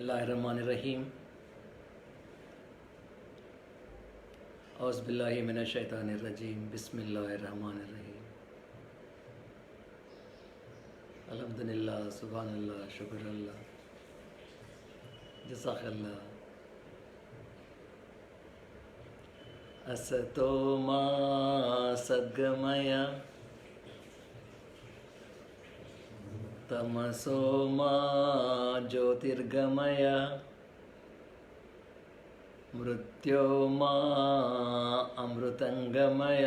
बिस्मिल्लाहिर्रहमानिर्रहीम। औज़ुबिल्लाहि मिनश्शैतानिर्रजीम। बिस्मिल्लाहिर्रहमानिर्रहीम। अल्हम्दुलिल्लाह, सुभानअल्लाह, शुक्रअल्लाह, जज़ाकल्लाह। असतो मा सद्गमय तमसो मा ज्योतिर्गमय मृत्योर्मा अमृतंगमय।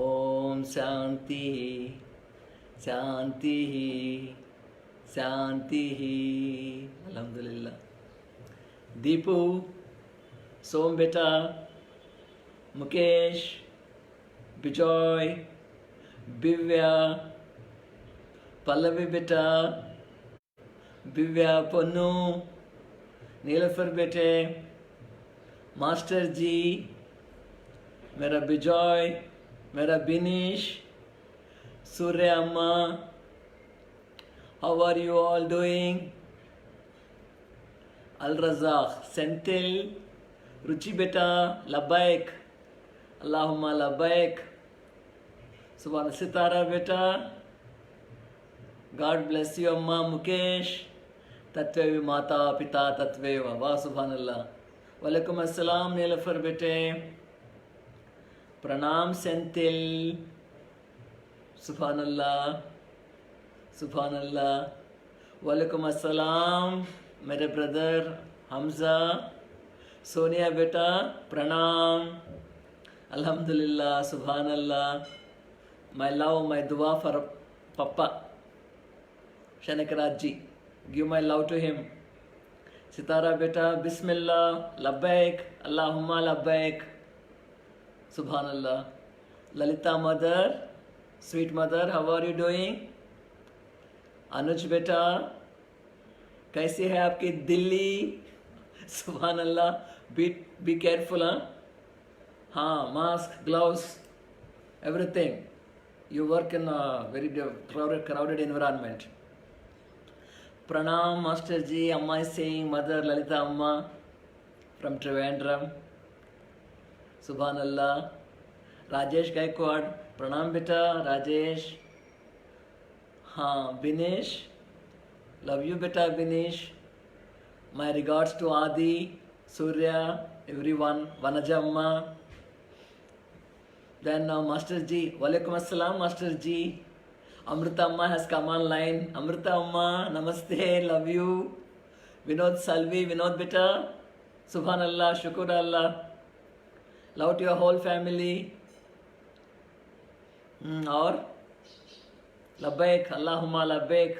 ओम शांति शांति शांति। अल्हम्दुलिल्लाह। दीपू, सोम बेटा, मुकेश, बिजॉय, बिव्या, पल्लवी बेटा, बिव्या, पन्नू, नीलफर बेटे, मास्टर जी, मेरा बिजॉय, मेरा बिनीश, सूर्य अम्मा, how are you all doing? Al Razak, Senthil, Ruchi बेटा, लब्बैक, अल्लाहुम्मा लब्बैक, सुभान सितारा बेटा, गॉड ब्लेस यू अम्मा, मुकेश, तत्वेव माता पिता तत्वेव, वाह सुभान अल्लाह। वालेकुम अस्सलाम नीलफर बेटे, प्रणाम सेंथिल, सुभान अल्लाह सुभान अल्लाह। वालेकुम अस्सलाम मेरे ब्रदर हमजा, सोनिया बेटा, प्रणाम, अल्हम्दुलिल्लाह, सुभान अल्लाह। My love, my dua for Papa Shanikaraji. Give my love to him. Sitara beta, Bismillah, Labbaik, Allahumma Labbaik, Subhanallah. Lalita mother, sweet mother, how are you doing? Anuj beta, कैसी है आपकी दिल्ली? सुभान अल्लाह। Be careful, हाँ, mask, gloves, everything. You work in a very crowded environment. Pranam, Master Ji. Amma is saying, Mother Lalita Amma from Trivandrum. Subhanallah. Rajesh Gaikwad, Pranam beta, Rajesh. Haan, Binesh. Love you beta, Binesh. My regards to Adi, Surya, everyone. Vanaja Amma. Then now Master Ji, Walaikum Assalam Master Ji. Amrita Amma has come online. Amrita Amma, Namaste, love you. Vinod Salvi, Vinod beta, Subhanallah, Shukur Allah. Love to your whole family. Or Labbaik, Allahumma Labbaik.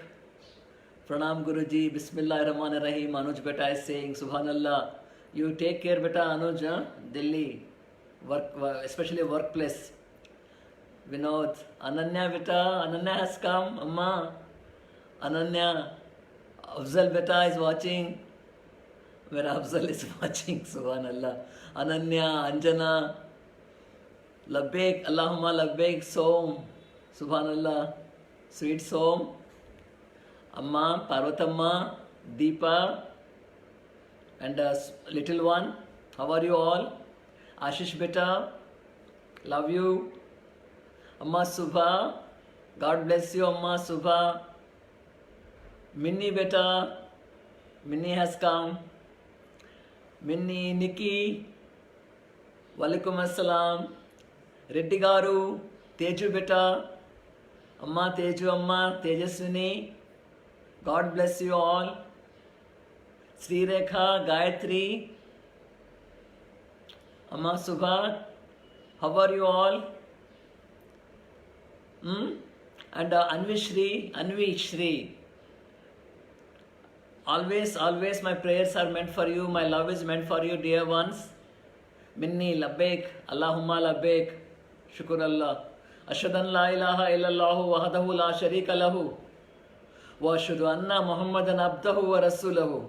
Pranam Guruji, Bismillahirrahmanirrahim. Anuj beta is saying, Subhanallah. You take care beta, Anuj, Delhi. Work, especially workplace. Vinod, Ananya beta, Ananya has come, Amma. Ananya, Afzal beta is watching. Where Afzal is watching, Subhanallah. Ananya, Anjana, Labbaik, Allahumma Labbaik, Som, Subhanallah, sweet Som, Amma, Parvatamma, Deepa, and little one. How are you all? Ashish beta, love you. Amma Subha, God bless you Amma Subha. Minnie beta, Minnie has come. Minnie, Nikki, Walaikum Assalam. Reddy Garu, Teju beta, Amma Teju Amma, Tejaswini, God bless you all. Sri Rekha, Gayatri, Amma Subha, how are you all? And Anvi Shri. Always my prayers are meant for you, my love is meant for you, dear ones. Minni, Labbaik, Allahumma Labbaik, Shukur Allah. Ashhadan la ilaha illallahu wahdahu la sharika lahu. Wa ashhadu anna Muhammadan abdahu wa rasulahu.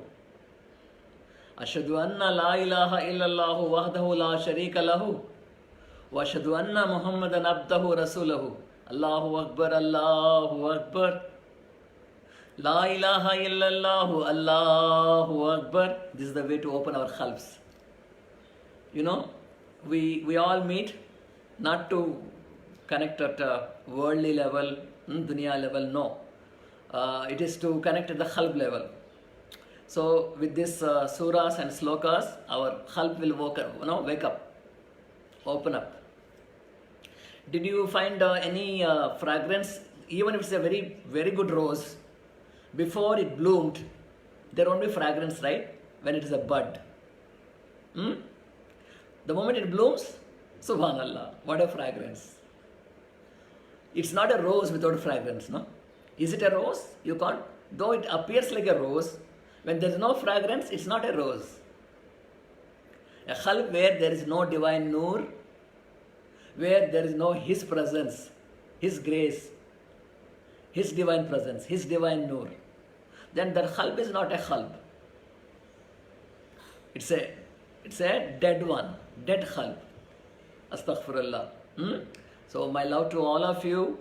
Ashhadu anna la ilaha illallahu wahdahu la sharika lahu. Wa ashhadu anna Muhammadan abdahu rasulahu. Allahu Akbar, Allahu Akbar. La ilaha illallah, Allahu Akbar. This is the way to open our qalbs. You know, we all meet not to connect at a worldly level, dunya level, no. It is to connect at the qalb level. So with this surahs and slokas, our qalb will wake up, open up. Did you find any fragrance, even if it's a very, very good rose, before it bloomed, there won't be fragrance, right? When it is a bud. The moment it blooms, subhanallah, what a fragrance. It's not a rose without fragrance, no? Is it a rose? You can't. Though it appears like a rose, when there is no fragrance, it's not a rose. A qalb where there is no divine noor, where there is no His presence, His grace, His divine presence, His divine noor, then that qalb is not a qalb. It's a dead one, dead qalb. Astaghfirullah. So my love to all of you.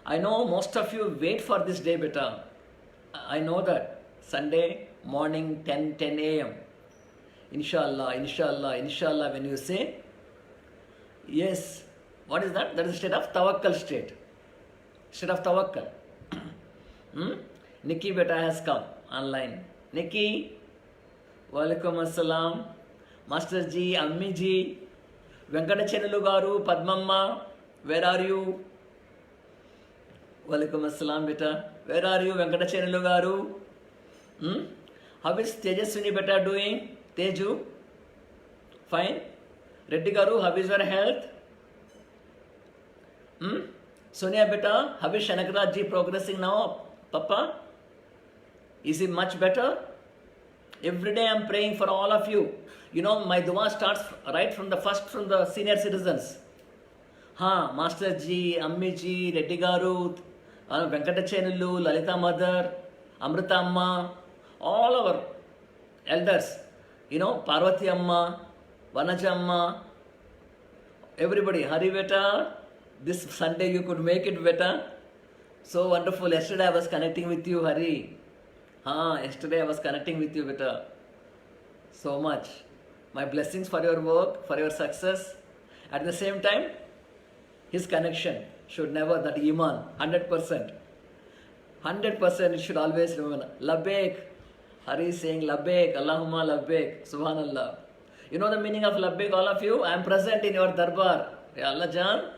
I know most of you wait for this day, beta. I know that. Sunday morning 10 a.m. Inshallah, inshallah, inshallah, when you say, yes, what is that? That is the state of tawakkal state. State of tawakkal. Nikki beta has come online. Nikki, walaikum assalam. Master ji, Ammi ji, Venkatachenulu garu, Padmamma, where are you? Walaikum assalam beta. Where are you, Venkatachenulu garu? How is Tejaswini beta doing? Teju? Fine. Reddy garu, how is your health? Sonia beta, how is Shanakraj ji progressing now? Papa? Is he much better? Every day I am praying for all of you. You know, my dua starts right from the senior citizens. Master ji, Ammi ji, Reddy garu, Venkatachenulu, Lalita mother, Amrita amma, all our elders, you know, Parvati amma, Vanaja amma, everybody. Hari beta, this Sunday you could make it better. So wonderful. Yesterday I was connecting with you, Hari. Yesterday I was connecting with you, beta. So much. My blessings for your work, for your success. At the same time, his connection should never, that iman, 100%. 100% it should always remember. Labbaik. Hari is saying Labbaik, Allahumma Labbaik, Subhanallah. You know the meaning of Labbaik, all of you? I am present in your darbar. Ya Allah Jan,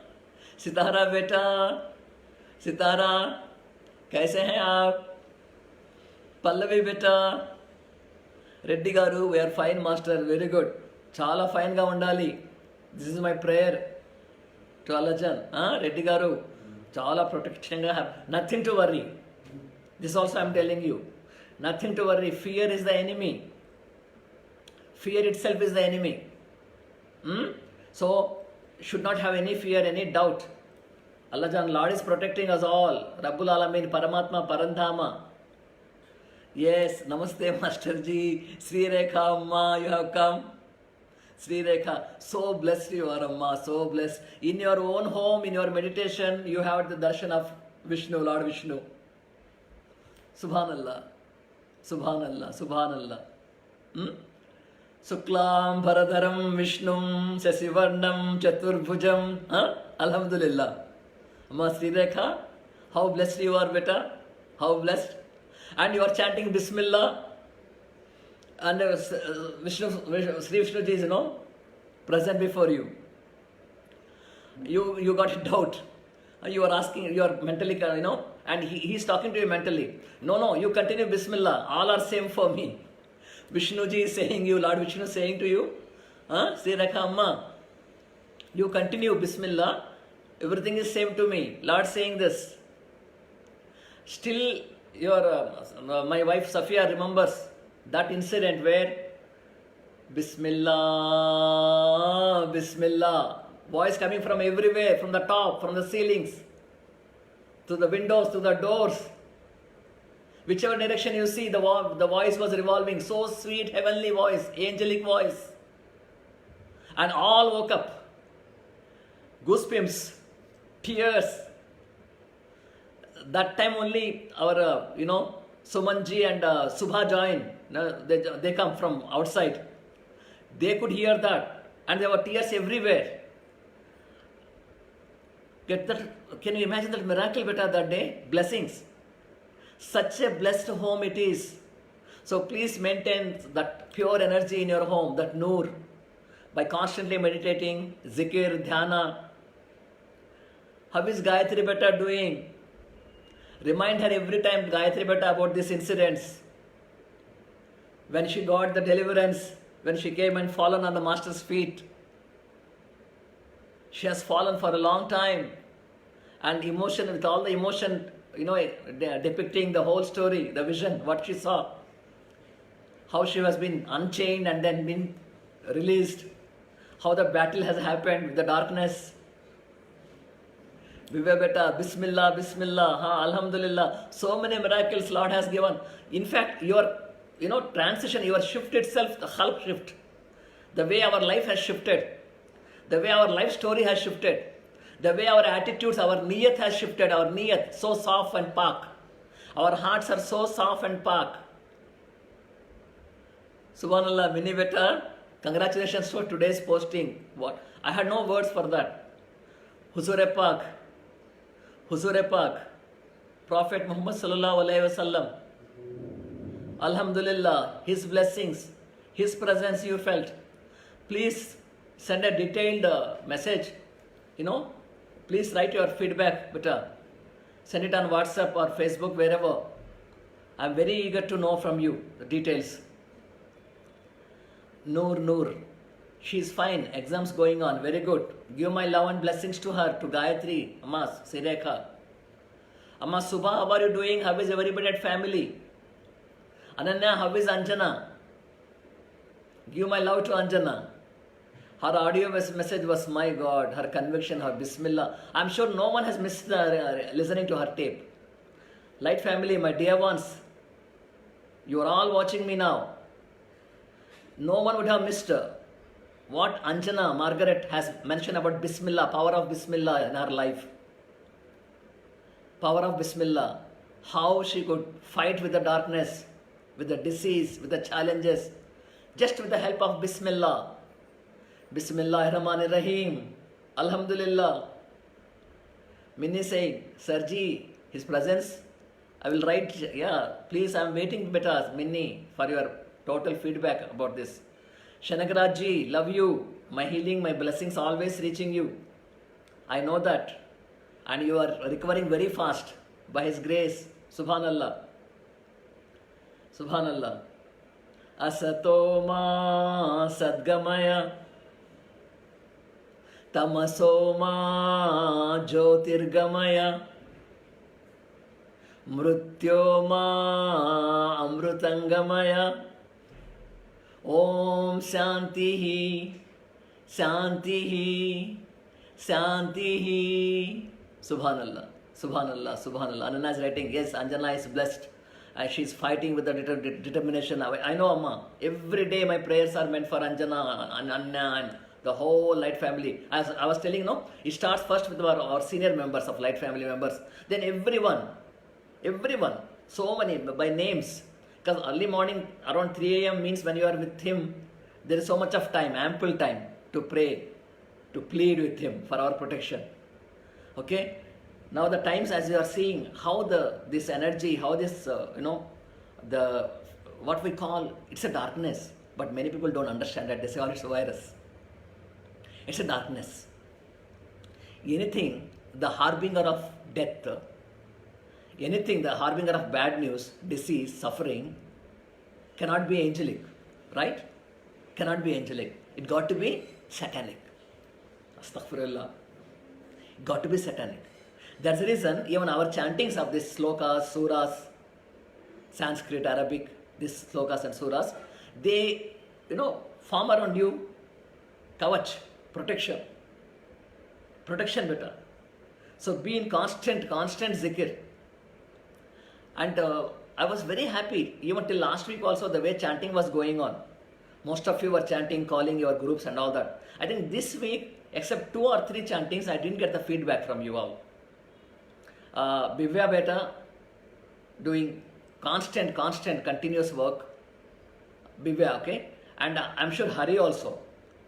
Sitara beta, Sitara, kaise hain aap? Pallavi beta, Reddy garu, we are fine master, very good. Chala fine ga undali. This is my prayer to Allah Jan. Reddy garu, chala protection ga have. Nothing to worry. This also I am telling you. Nothing to worry. Fear is the enemy. Fear itself is the enemy. So, should not have any fear, any doubt. Allah Jan, Lord is protecting us all. Rabbul Alamin, Paramatma, Parandhama. Yes, Namaste Master Ji. Sri Rekha Amma, you have come. Sri Rekha, so blessed you are, Amma, so blessed. In your own home, in your meditation, you have the darshan of Vishnu, Lord Vishnu. Subhanallah. Subhanallah, Subhanallah. Suklam Bharadaram Vishnum Sasivarnam Chaturbhujam. Alhamdulillah. Amma Sri Rekha, how blessed you are, beta. How blessed. And you are chanting Bismillah. And Sri Vishnu ji is, present before you. You got a doubt. You are asking, you are mentally, and he is talking to you mentally. No, you continue Bismillah. All are same for me. Vishnu ji is saying you, Lord Vishnu is saying to you, Sri Rekha Amma, you continue Bismillah. Everything is same to me. Lord saying this. Still, my wife Safia remembers that incident where Bismillah, Bismillah, voice coming from everywhere, from the top, from the ceilings, to the windows, to the doors. Whichever direction you see, the voice was revolving. So sweet, heavenly voice, angelic voice. And all woke up. Goosebumps, tears. That time only our, Sumanji and Subha join. No, they come from outside. They could hear that, and there were tears everywhere. Get that? Can you imagine that miracle, beta, that day? Blessings. Such a blessed home it is. So please maintain that pure energy in your home, that noor, by constantly meditating, zikir, dhyana. How is Gayatri Beta doing? Remind her every time, Gayatri Beta, about these incidents. When she got the deliverance, when she came and fallen on the master's feet. She has fallen for a long time. And emotion, with all the emotion, depicting the whole story, the vision, what she saw. How she has been unchained and then been released. How the battle has happened with the darkness. Vive beta, Bismillah, Bismillah, Alhamdulillah. So many miracles Lord has given. In fact, your transition, your shift itself, the khalq shift, the way our life has shifted, the way our life story has shifted, the way our attitudes, our niyat has shifted, our niyat, so soft and pak. Our hearts are so soft and pak. Subhanallah, Mini beta, congratulations for today's posting. What? I had no words for that. Huzur-e Pak, Huzur-e Pak, Prophet Muhammad Sallallahu Alaihi Wasallam. Alhamdulillah, his blessings, his presence you felt. Please send a detailed message. Please write your feedback, beta. Send it on WhatsApp or Facebook, wherever. I'm very eager to know from you the details. Noor. She is fine. Exams going on. Very good. Give my love and blessings to her, to Gayatri, Amma, Sirekha. Amma Subha, how are you doing? How is everybody at family? Ananya, how is Anjana? Give my love to Anjana. Her audio message was, my God, her conviction, her Bismillah. I'm sure no one has missed listening to her tape. Light family, my dear ones, you are all watching me now. No one would have missed what Anjana, Margaret, has mentioned about Bismillah, power of Bismillah in her life. Power of Bismillah. How she could fight with the darkness, with the disease, with the challenges, just with the help of Bismillah. Bismillahirrahmanirrahim. Alhamdulillah. Minnie saying, Sirji, his presence, I will write, please, I am waiting, beta, Minnie, for your total feedback about this. Shanagraj, love you. My healing, my blessings always reaching you. I know that. And you are recovering very fast by His grace. Subhanallah. Subhanallah. Asatoma Sadgamaya Tamasoma Jyotirgamaya Mrutyoma Amrutangamaya Om Shantihi Shantihi Shantihi. Subhanallah, Subhanallah, Subhanallah. Ananya is writing, yes, Anjana is blessed. She is fighting with the determination. I know, Amma. Every day my prayers are meant for Anjana and Anya and the whole Light family. As I was telling, it starts first with our senior members of Light family members. Then everyone, so many by names. Because early morning around 3 a.m. means when you are with Him, there is so much of time, ample time to pray, to plead with Him for our protection. Okay? Now the times, as you are seeing, how this energy, how this, what we call, it's a darkness. But many people don't understand that. They say, it's a virus. It's a darkness. Anything, the harbinger of death, anything, the harbinger of bad news, disease, suffering, cannot be angelic. Right? Cannot be angelic. It got to be satanic. Astaghfirullah. Got to be satanic. That's the reason even our chantings of these slokas, suras, Sanskrit, Arabic, these slokas and suras, they, form around you kavach, protection. Protection better. So be in constant zikr. And I was very happy, even till last week also, the way chanting was going on. Most of you were chanting, calling your groups and all that. I think this week, except 2 or 3 chantings, I didn't get the feedback from you all. Bivya Beta doing constant, continuous work. Bivya, okay? And I'm sure Hari also,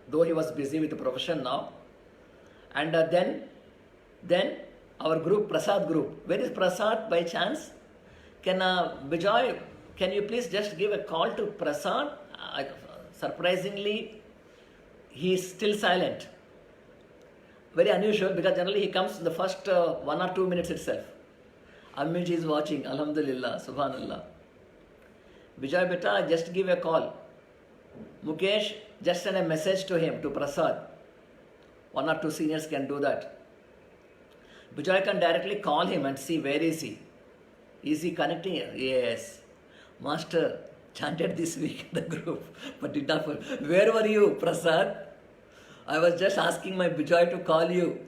though he was busy with the profession now. And then our group, Prasad group. Where is Prasad by chance? Can Bijoy, can you please just give a call to Prasad? Surprisingly, he is still silent. Very unusual, because generally he comes in the first 1 or 2 minutes itself. Ammiji is watching, Alhamdulillah, Subhanallah. Bijoy beta, just give a call. Mukesh, just send a message to him, to Prasad. 1 or 2 seniors can do that. Bijoy can directly call him and see where is he. Is he connecting? Yes. Master chanted this week in the group, but did not. Where were you, Prasad? I was just asking my Bijoy to call you.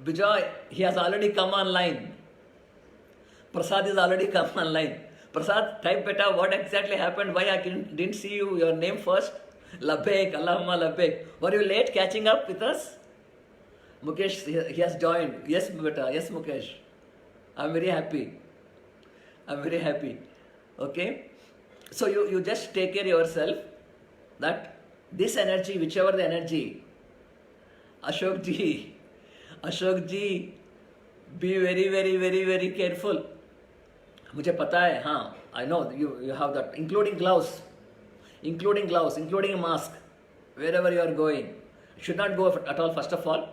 Bijoy, he has already come online. Prasad is already come online. Prasad, type beta, what exactly happened? Why I didn't see you, your name first? Labbaik, Allahumma labbaik. Were you late catching up with us? Mukesh, he has joined. Yes, beta, yes, Mukesh. I'm very happy. Okay? So you just take care of yourself, that this energy, whichever the energy, Ashok ji, be very, very, very, very careful. मुझे पता है, हाँ, I know you have that, including gloves, including a mask, wherever you are going. You should not go at all, first of all.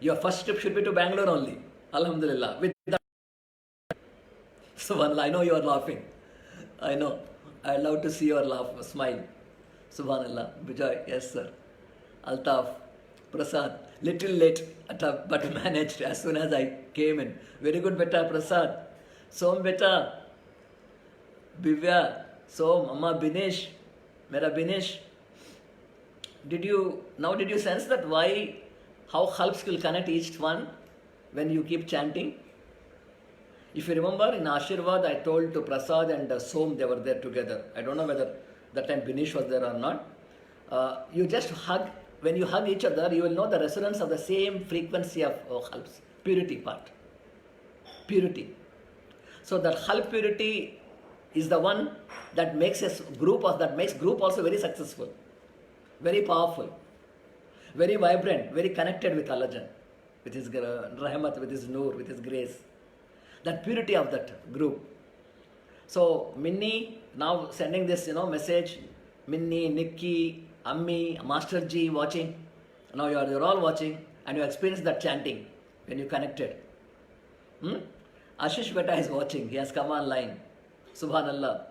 Your first trip should be to Bangalore only, Alhamdulillah. With that, Subhanallah, I know you are laughing. I know. I love to see your laugh, smile. Subhanallah. Bijoy, yes sir. Altaf, Prasad, little late, but managed as soon as I came in. Very good beta, Prasad. Som beta, Bivya, Som, Amma Binish, Mera Binish. Did you sense that how helps will connect each one when you keep chanting? If you remember, in Ashirvad, I told to Prasad and Som, they were there together. I don't know whether that time Binish was there or not. You just hug. When you hug each other, you will know the resonance of the same frequency of helps. Purity part. Purity. So that help purity is the one that makes group also very successful, very powerful, very vibrant, very connected with Allah, with His rahmat, with His noor, with His grace. That purity of that group. So Minnie now sending this message. Minnie, Nikki, Ammi, Master Ji watching. Now you're all watching and you experienced that chanting when you connected. Ashish beta is watching. He has come online. Subhanallah.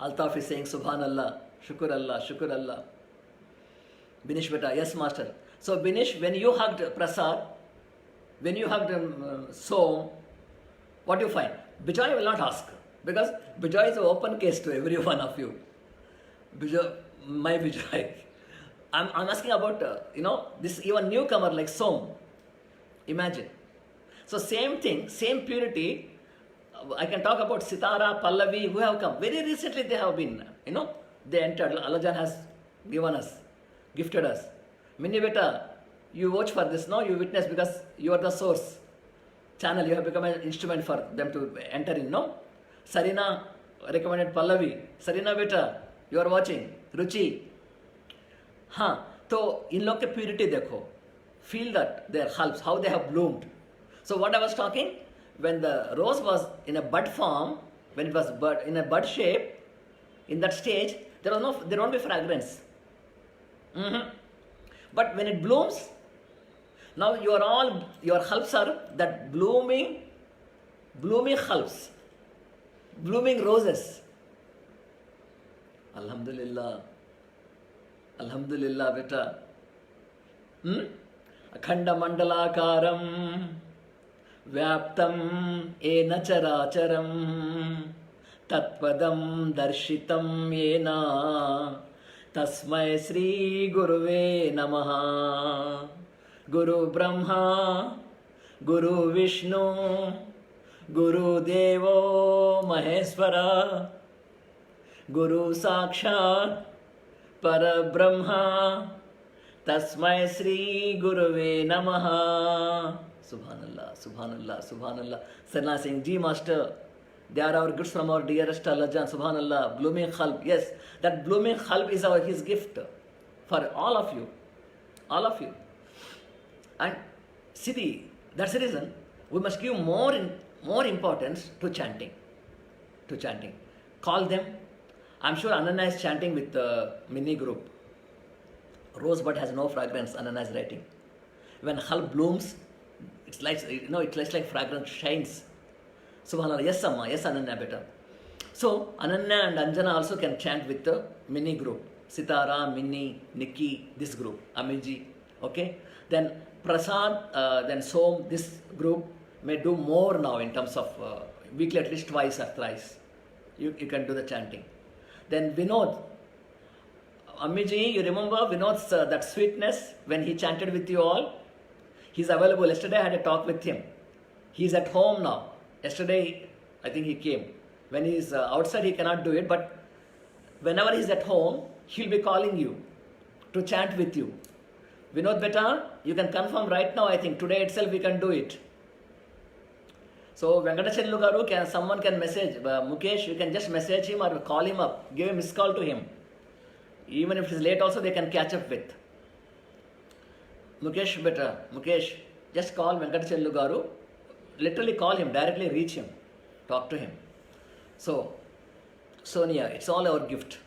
Altaf is saying Subhanallah. Shukur Allah. Shukur Allah. Binish beta. Yes, Master. So Binish, when you hugged Prasad, when you hugged Som, what do you find? Bijoy will not ask, because Bijoy is an open case to every one of you. Bijoy, my Bijoy. I'm asking about, this even newcomer like Som. Imagine. So same thing, same purity. I can talk about Sitara, Pallavi, who have come. Very recently they have been, they entered. Allajan has given us, gifted us. Minnie beta, you watch for this, no? You witness, because you are the source channel. You have become an instrument for them to enter in, no? Sarina recommended Pallavi. Sarina beta, you are watching. Ruchi. So in लोग के purity देखो. Feel that their helps, how they have bloomed. So what I was talking, when the rose was in a bud form, when it was in a bud shape, in that stage, there won't be fragrance. But when it blooms, now your helps are that blooming helps, blooming roses. Alhamdulillah, Alhamdulillah, beta. Akhanda mandalakaram vyaptam ena characharam tatpadam darshitam yena tasmai Sri Guruve Namaha. Guru Brahma, Guru Vishnu, Guru Devo Maheswara, Guru Sakshat Parabrahma, Tasmai Sri Guruve Namaha. Subhanallah, Subhanallah, Subhanallah. Sarna Singh Ji Master, They are our gifts from our dearest Allah Jan, subhanallah, blooming khalb. Yes, that blooming khalb is his gift for all of you. All of you. And see, that's the reason we must give more importance to chanting. To chanting. Call them. I'm sure Ananya is chanting with the mini group. Rosebud has no fragrance, Ananya is writing. When khalb blooms, it's like, it's like fragrance shines. Subhanallah. Yes, Amma. Yes, Ananya, better. So, Ananya and Anjana also can chant with the mini group. Sitara, Minnie, Nikki, this group. Amiji. Okay? Then Prasad, then Som, this group may do more now in terms of weekly at least twice or thrice. You can do the chanting. Then Vinod. Amiji, you remember Vinod's that sweetness when he chanted with you all? He's available. Yesterday I had a talk with him. He's at home now. Yesterday, I think he came. When he's outside, he cannot do it. But whenever he's at home, he'll be calling you to chant with you. Vinod Beta, you can confirm right now, I think. Today itself we can do it. So, Venkatacharlu Garu, someone can message. Mukesh, you can just message him or call him up. Give a missed call to him. Even if it's late also, they can catch up with. Mukesh Beta, Mukesh, just call Venkatacharlu Garu. Literally call him, directly reach him. Talk to him. So, Sonia, it's all our gift.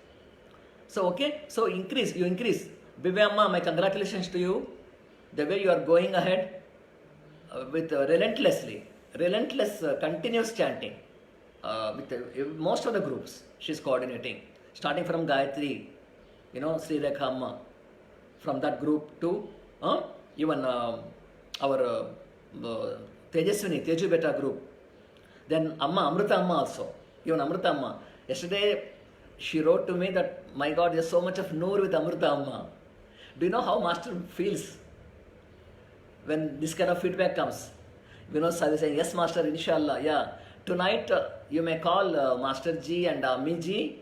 So, okay, so you increase. Bibya Amma, my congratulations to you. The way you are going ahead with relentless, continuous chanting with most of the groups she's coordinating. Starting from Gayatri, Sri Rekha Amma, from that group to even our Tejaswini, Teju Beta group. Then Amrita Amma also. Even Amrita Amma. Yesterday, she wrote to me that, my God, there's so much of Noor with Amrita Amma. Do you know how Master feels when this kind of feedback comes? Vinod Sahib is saying, yes, Master, inshallah, yeah. Tonight, you may call Master Ji and Ami Ji,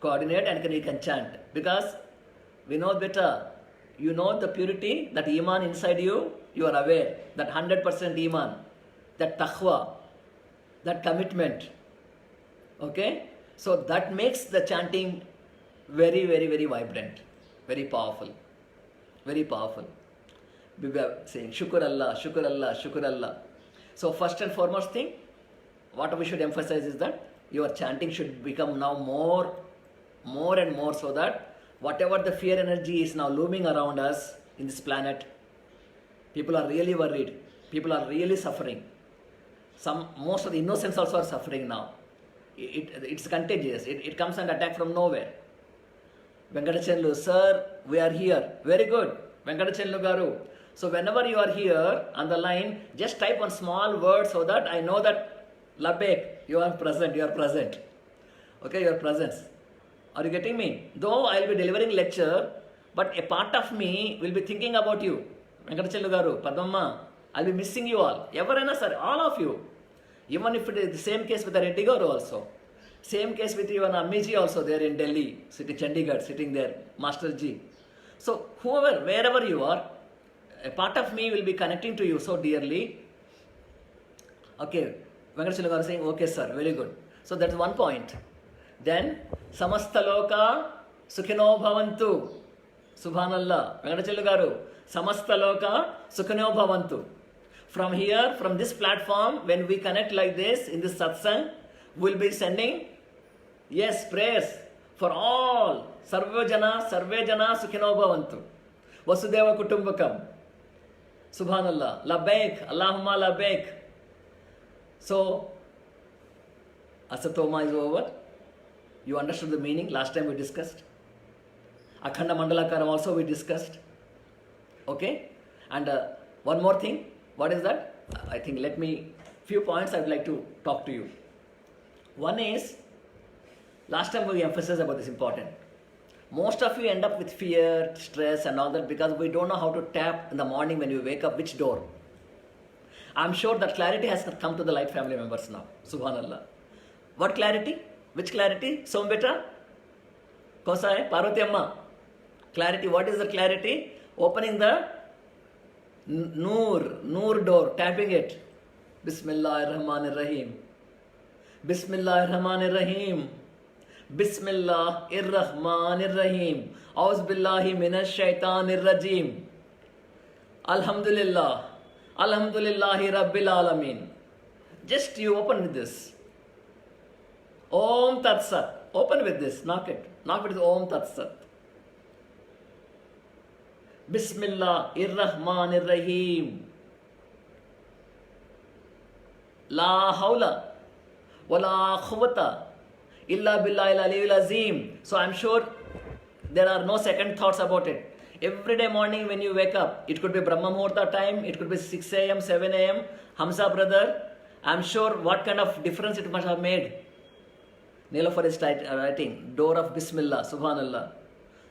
coordinate, and you can chant. Because, Vinod Beta, you know the purity, that Iman inside you, you are aware. That 100% Iman, that taqwa, that commitment. Okay? So that makes the chanting very, very, very vibrant, very powerful, very powerful. We were saying, Shukr Allah, Shukr Allah, Shukr Allah. So first and foremost thing, what we should emphasize is that your chanting should become now more and more, so that whatever the fear energy is now looming around us in this planet, people are really worried, people are really suffering. Most of the innocents also are suffering now. It's contagious. It comes and attack from nowhere. Venkatacharlu, sir, we are here. Very good. Venkatacharlu Garu. So whenever you are here on the line, just type one small word so that I know that Labek, you are present. Okay, your presence. Are you getting me? Though I will be delivering lecture, but a part of me will be thinking about you. Venkatacharlu Garu, Padmamma, I'll be missing you all. Everana sir, all of you. Even if it is the same case with the Reddy Garu also. Same case with even Amiji also there in Delhi, Chandigarh, sitting there, Master Ji. So whoever, wherever you are, a part of me will be connecting to you so dearly. Okay, Venkatacharlu Garu saying, okay sir, very good. So that's one point. Then, Samastaloka Sukhino Bhavantu. Subhanallah. Venkatacharlu Garu. Samastaloka Sukhino Bhavantu. From here, from this platform, when we connect like this in this satsang, we'll be sending, yes, prayers for all. Sarve jana Sukhino Bhavantu. Vasudeva Kutumbakam. Subhanallah. Labbaik. Allahumma labbaik. So, Asatoma is over. You understood the meaning? Last time we discussed. Akhanda Mandalakaram also we discussed. Okay? And one more thing. What is that? I think few points I would like to talk to you. One is, last time we emphasized about this important. Most of you end up with fear, stress and all that because we don't know how to tap in the morning when you wake up, which door. I'm sure that clarity has come to the Light family members now. Subhanallah. What clarity? Which clarity? Sombeta? Kosa hai? Parvati Amma. Clarity. What is the clarity? Opening the Noor door, tapping it. Bismillahirrahmanirrahim. Bismillahirrahmanirrahim. Bismillahirrahmanirrahim. Auz billahi minash shaitanir rajim. Alhamdulillah. Alhamdulillahi Rabbil Alameen. Just you open with this. Om Tat Sat. Open with this. Knock it. Knock it with Om Tat Sat. Bismillahirrahmanirrahim. La hawla wa la quwwata illa billahi al-aliyyil azim. So I'm sure there are no second thoughts about it. Every day morning when you wake up, it could be Brahma Muhurta time, it could be 6 a.m., 7 a.m. Hamza brother, I'm sure what kind of difference it must have made. Nilofar is writing, door of Bismillah, Subhanallah.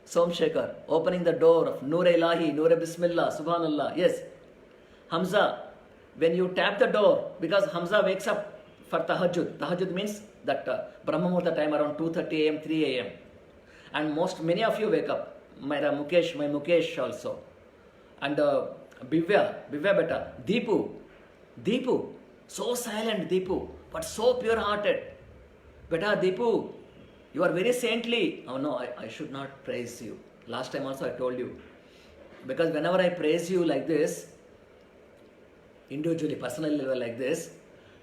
Som Shekhar, opening the door of Noor Ilahi, Noor Bismillah, Subhanallah. Yes, Hamza, when you tap the door, because Hamza wakes up for Tahajjud. Tahajjud means that Brahma Muhurta time around 2:30 a.m., 3 a.m. And many of you wake up. My Mukesh also. And Bivya beta. Deepu, so silent Deepu, but so pure-hearted. Beta Deepu, you are very saintly. Oh no, I should not praise you. Last time also I told you. Because whenever I praise you like this, individually, personally level like this,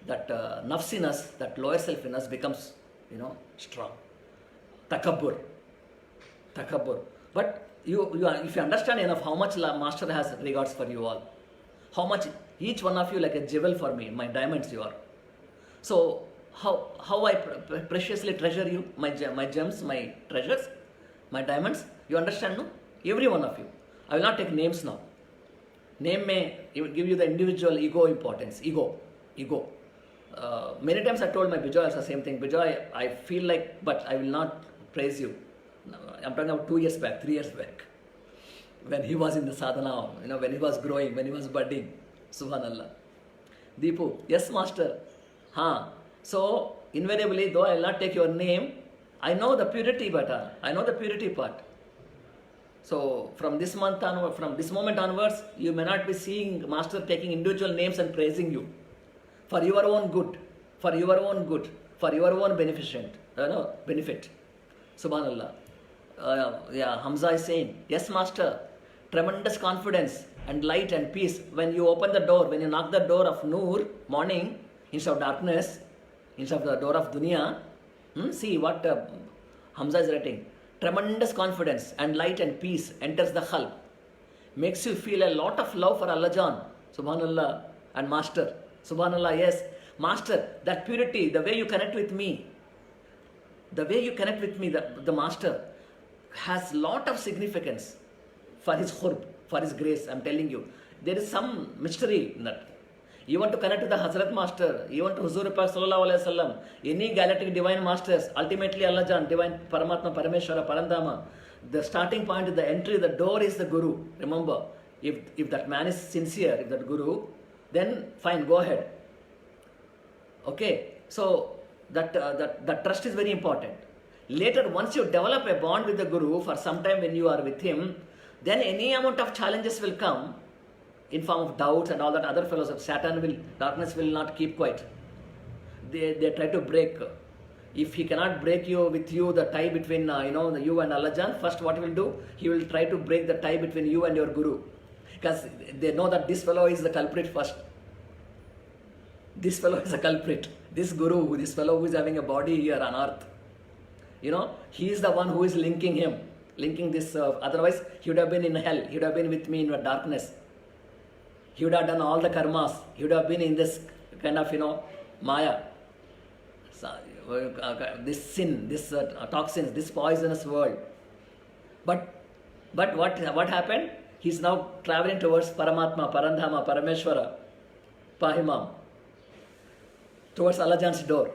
that nafs in us, that lower self in us becomes, strong. Takabbur. But if you understand enough how much Master has regards for you all, how much each one of you like a jewel for me, my diamonds you are. So how I preciously treasure you, my gems, my treasures, my diamonds. You understand, no? Every one of you. I will not take names now. Name may give you the individual ego importance. Ego. Many times I told my Bijoy also the same thing. Bijoy, I feel like, but I will not praise you. I'm talking about 2 years back, 3 years back. When he was in the sadhana, when he was growing, when he was budding. Subhanallah. Deepu, yes, Master. So, invariably, though I will not take your name, I know the purity, but I know the purity part. So, from this moment onwards, you may not be seeing Master taking individual names and praising you. For your own good, for your own benefit. Subhanallah. Hamza is saying, yes, Master, tremendous confidence and light and peace. When you open the door, when you knock the door of Noor, morning, instead of darkness, instead of the door of dunya, see what Hamza is writing. Tremendous confidence and light and peace enters the qalb. Makes you feel a lot of love for Allah Jan, Subhanallah, and Master. Subhanallah, yes. Master, that purity, the way you connect with me, the Master has lot of significance for his khurb, for his grace. I'm telling you, there is some mystery in that. You want to connect to the Hazrat Master, you want to Huzur Pak Sallallahu Alaihi Wasallam, any galactic divine masters, ultimately Allah Jan, divine Paramatma, Parameshwara, Parandama. The starting point, the entry, the door is the Guru. Remember, if that man is sincere, if that Guru, then fine, go ahead. Okay, so that trust is very important. Later, once you develop a bond with the Guru, for some time when you are with him, then any amount of challenges will come in form of doubts and all that other fellows of darkness will not keep quiet. They try to break. If he cannot break the tie between you and Allah Jan, first what he will do? He will try to break the tie between you and your Guru. Because they know that this fellow is the culprit first. This fellow is a culprit. This Guru, this fellow who is having a body here on earth. He is the one who is linking this. Otherwise, he would have been in hell. He would have been with me in the darkness. He would have done all the karmas. He would have been in this kind of, maya. This sin, this toxins, this poisonous world. But what happened? He's now traveling towards Paramatma, Parandhama, Parameshwara, Pahimam, towards Allah Jan's door.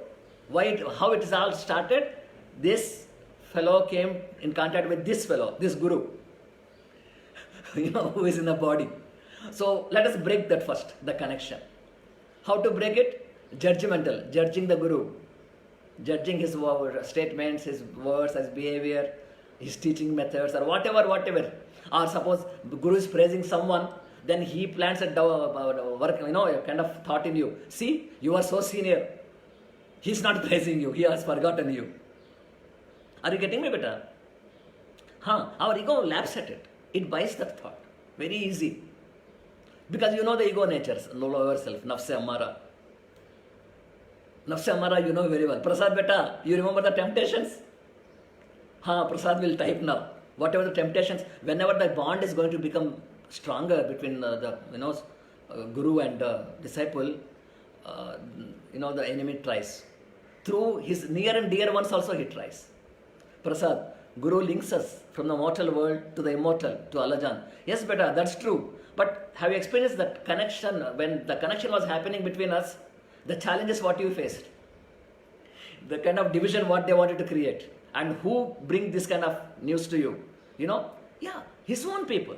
How it is all started? This fellow came in contact with this fellow, this Guru, who is in the body. So let us break that first, the connection. How to break it? Judgmental, judging the Guru, judging his statements, his words, his behavior, his teaching methods, or whatever. Or suppose the Guru is praising someone, then he plants a work, a kind of thought in you. See, you are so senior. He's not praising you. He has forgotten you. Are you getting me better? Our ego laughs at it. It buys that thought. Very easy. Because you know the ego natures. Know yourself. Nafse Amara. Nafse Amara you know very well. Prasad beta, you remember the temptations? Prasad will type now. Whatever the temptations, whenever the bond is going to become stronger between the guru and disciple, the enemy tries. Through his near and dear ones also he tries. Prasad, Guru links us from the mortal world to the immortal, to Allajan. Yes, beta, that's true. But have you experienced that connection, when the connection was happening between us, the challenges what you faced? The kind of division what they wanted to create. And who bring this kind of news to you? His own people.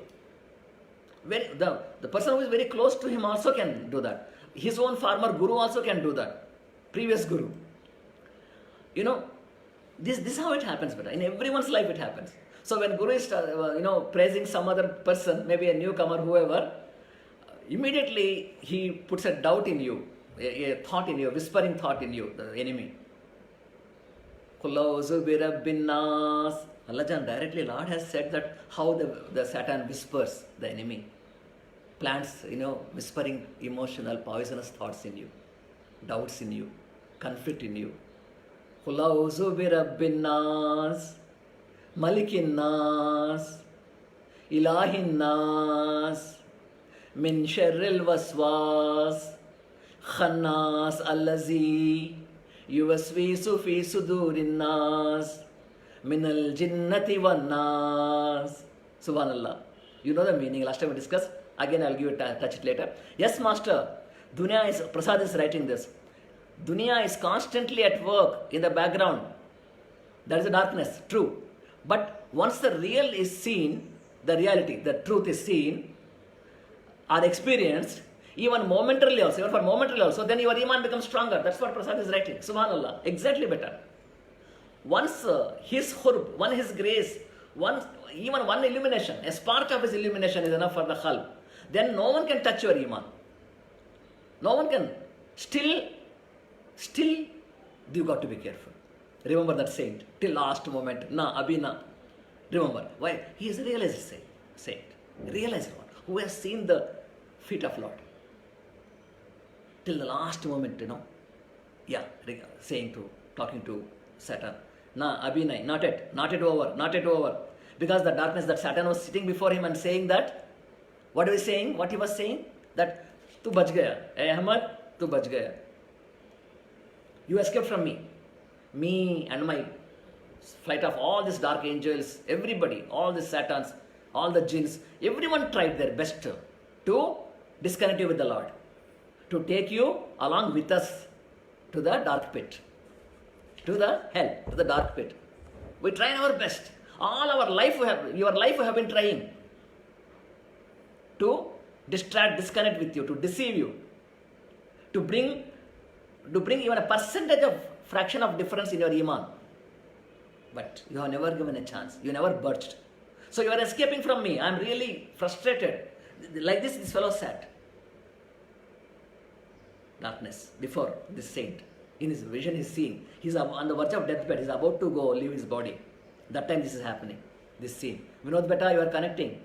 The person who is very close to him also can do that. His own farmer guru also can do that. Previous guru. This is how it happens, but in everyone's life it happens. So when guru is praising some other person, maybe a newcomer, whoever, immediately he puts a doubt in you, a thought in you, a whispering thought in you, the enemy. Allajan, directly Lord has said that how the Satan whispers, the enemy, plants, whispering emotional, poisonous thoughts in you, doubts in you, conflict in you. Kulauzu birabbin nas, malikin nas, ilahin nas, min sharril waswas, khannas allazi, yuvaswisu fi sudurin nas, minal jinnati wan nas. Subhanallah. You know the meaning. Last time we discussed. Again, I'll give it touch it later. Yes, Master. Prasad is writing this. Dunya is constantly at work in the background. There is a darkness, true. But once the real is seen, the reality, the truth is seen, or experienced, even momentarily also, then your iman becomes stronger. That's what Prasad is writing. Subhanallah. Exactly better. Once his khurb, his grace, even one illumination, a spark of his illumination is enough for the khalb. Then no one can touch your iman. No one can. Still, you got to be careful. Remember that saint. Till last moment. Na, abhi na. Remember. Why? He is a realized saint. Realized one. Who has seen the feet of Lord. Till the last moment, talking to Satan. Na, abhinay, not yet over. Because the darkness that Satan was sitting before him and saying that, what he was saying? That, tu bach gaya. Hey Ahmad, tu bach gaya. You escaped from me. Me and my flight of all these dark angels, everybody, all the Satans, all the jinns, everyone tried their best to disconnect you with the Lord. To take you along with us to the dark pit. To the hell, to the dark pit. We tried our best. All our life, your life we have been trying to distract, disconnect with you, to deceive you, to bring even a percentage of fraction of difference in your iman. But you have never given a chance. You never budged. So you are escaping from me. I am really frustrated. Like this fellow sat. Darkness before this saint. In his vision he is seeing. He is on the verge of deathbed. He is about to go leave his body. That time this is happening. This scene. Vinod Beta, you are connecting.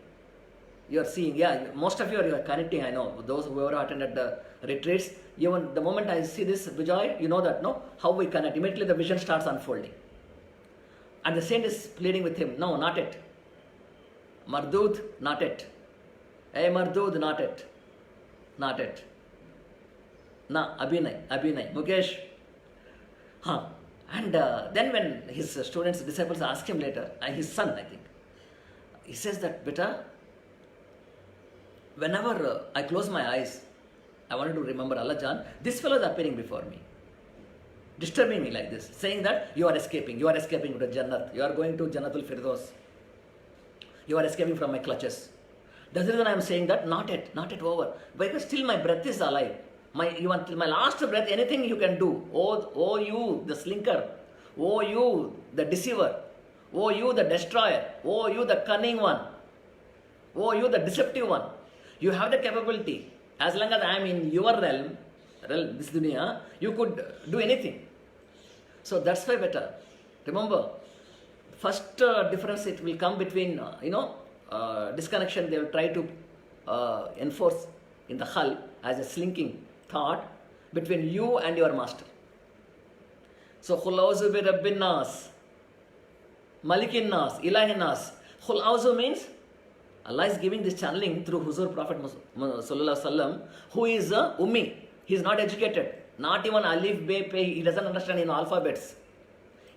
You are seeing. Yeah, most of you are connecting, I know. Those who ever attended the retreats, even the moment I see this Vijay, you know that, no? How we connect. Immediately the vision starts unfolding. And the saint is pleading with him. No, not it. Mardud, not it. Hey Mardud, not it. Not it. Na, Abhinay. Mukesh. And then when his students, disciples ask him later, his son, I think, he says that, beta, whenever I close my eyes, I wanted to remember Allajan, this fellow is appearing before me, disturbing me like this, saying that you are escaping to Jannat, you are going to Jannatul Firdaus, you are escaping from my clutches. That's the reason I am saying that, not yet over, because still my breath is alive. Till my last breath, anything you can do. Oh you, the slinker. Oh you, the deceiver. Oh you, the destroyer. Oh you, the cunning one. Oh you, the deceptive one. You have the capability. As long as I am in your realm, this dunya, you could do anything. So that's why better. Remember, first difference it will come between, disconnection they will try to enforce in the hull as a slinking thought between you and your master. So, Khul auzu bi rabbin nas, malikin nas, ilahin nas. Khul auzu means Allah is giving this channeling through Huzur Prophet Sallallahu Alaihi Wasallam, who is a ummi. He is not educated. Not even alif, be, pe. He doesn't understand alphabets.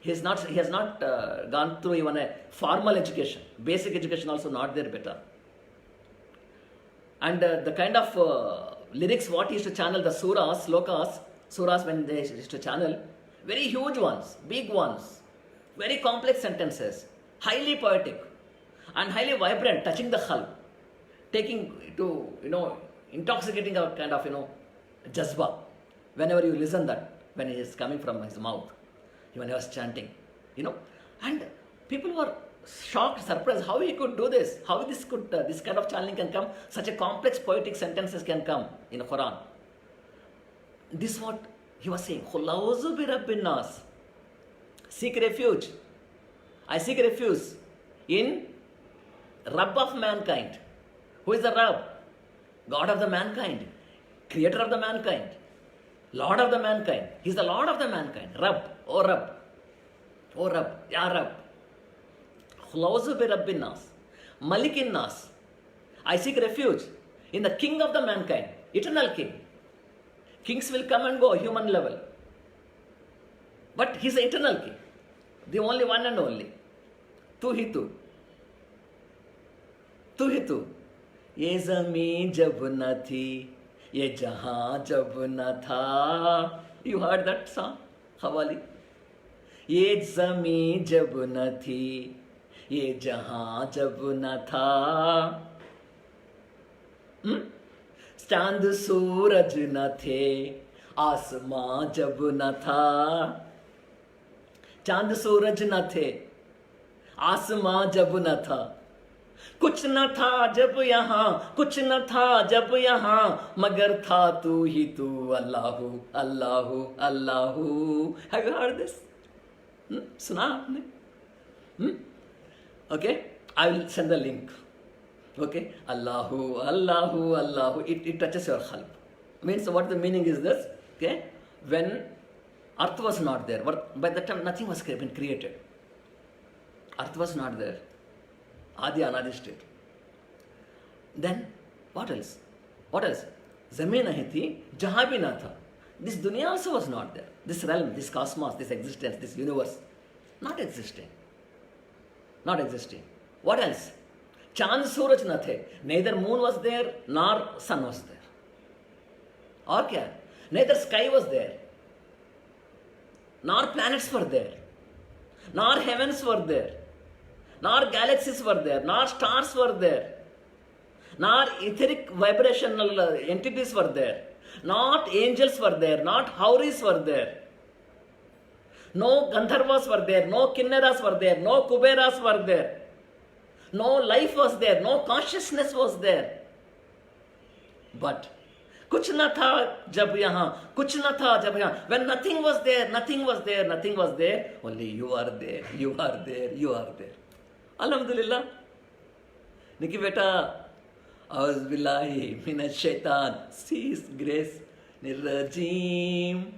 He has not gone through even a formal education. Basic education also not there better. And the kind of lyrics what he used to channel, the surahs when they used to channel, very huge ones, big ones, very complex sentences, highly poetic and highly vibrant, touching the hull, taking to, intoxicating a kind of, jazba. Whenever you listen that, when it is coming from his mouth, when he was chanting, and people were shocked, surprised, how he could do this, how this kind of channeling can come, such a complex poetic sentences can come in the Quran. This is what he was saying. Khul auzu bi rabbin nas. Seek refuge. I seek refuge in Rabb of mankind. Who is the Rabb? God of the mankind, creator of the mankind, Lord of the mankind. He is the Lord of the mankind. Rabb, O Rabb, O Rabb, Ya Rabb. Khul auzu bi rabbin nas, malikin nas. I seek refuge in the King of the mankind, eternal King. Kings will come and go, human level. But he is the eternal King, the only one and only. Tu hi tu. Tu hi tu. ये ज़मीं जब न थी, ये जहां जब न था. You heard that song, Hawali? ये ज़मीं जब न थी, ये जहां जब न था. चांद सूरज न थे, आसमां जब न था. चांद सूरज न थे, आसमां जब न था. कुछ न था जब यहाँ, कुछ न था जब यहाँ, मगर था तू ही तू. Allahu Allahu Allahu. Have you heard this? सुना आपने? Okay, I will send the link. Okay, Allahu Allahu Allahu. It touches your qalb. Means what the meaning is this? Okay, when earth was not there, by that time nothing was been created. Earth was not there. Adi Anadi state. Then what else? What else? Zameen nahi thi, jahan bhi na tha. This dunya also was not there. This realm, this cosmos, this existence, this universe, not existing. Not existing. What else? Chand Suraj na the. Neither moon was there, nor sun was there. Or kya? Neither sky was there, nor planets were there, nor heavens were there, nor galaxies were there, nor stars were there, nor etheric vibrational entities were there, not angels were there, not houris were there, no Gandharvas were there, no Kinneras were there, no Kuberas were there, no life was there, no consciousness was there. But कुछ न था जब यहाँ, कुछ न था जब यहाँ. When nothing was there, nothing was there, nothing was there, only you are there, you are there, you are there. Alhamdulillah. Nikki beta, Auz billahi minash shaitan, cease grace nirrajim.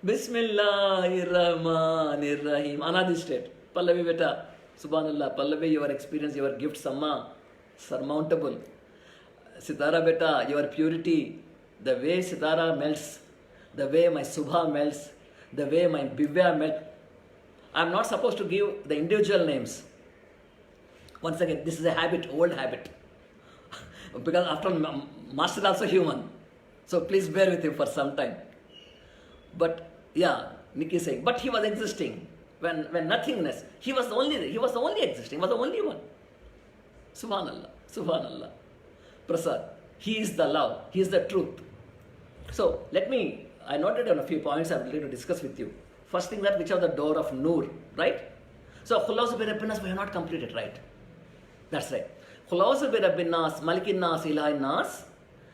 Bismillahirrahmanirrahim. Anadi state. Pallavi beta, subhanallah. Pallavi, your experience, your gift, Samma, surmountable. Sitara beta, your purity, the way Sitara melts, the way my Subha melts, the way my Bivya melts. I am not supposed to give the individual names. Once again, this is a habit, old habit. Because after all, Master is also human. So please bear with him for some time. But yeah, Nikki is saying, but he was existing. When nothingness, he was the only existing, he was the only one. Subhanallah, Subhanallah. Prasad, he is the love, he is the truth. So I noted down a few points I would like to discuss with you. First thing, that which are the door of Noor, right? So Khul auzu bi rabbin nas we have not completed, right? That's right. Khul auzu bi rabbin nas, malikin nas, ilahin nas.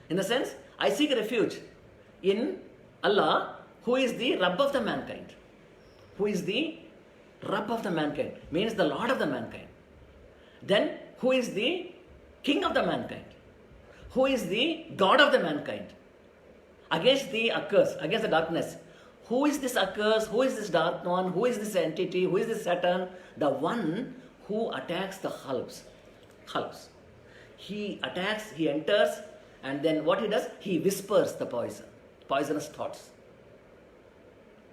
In the sense, I seek refuge in Allah, who is the Rabb of the mankind. who is the Rabb of the mankind, means the Lord of the mankind. Then, who is the King of the mankind? Who is the God of the mankind? Against the accursed, against the darkness. Who is this accursed? Who is this dark one? Who is this entity? Who is this Satan? The one who attacks the halves. Halves. He attacks, he enters, and then what he does? He whispers the poison, poisonous thoughts,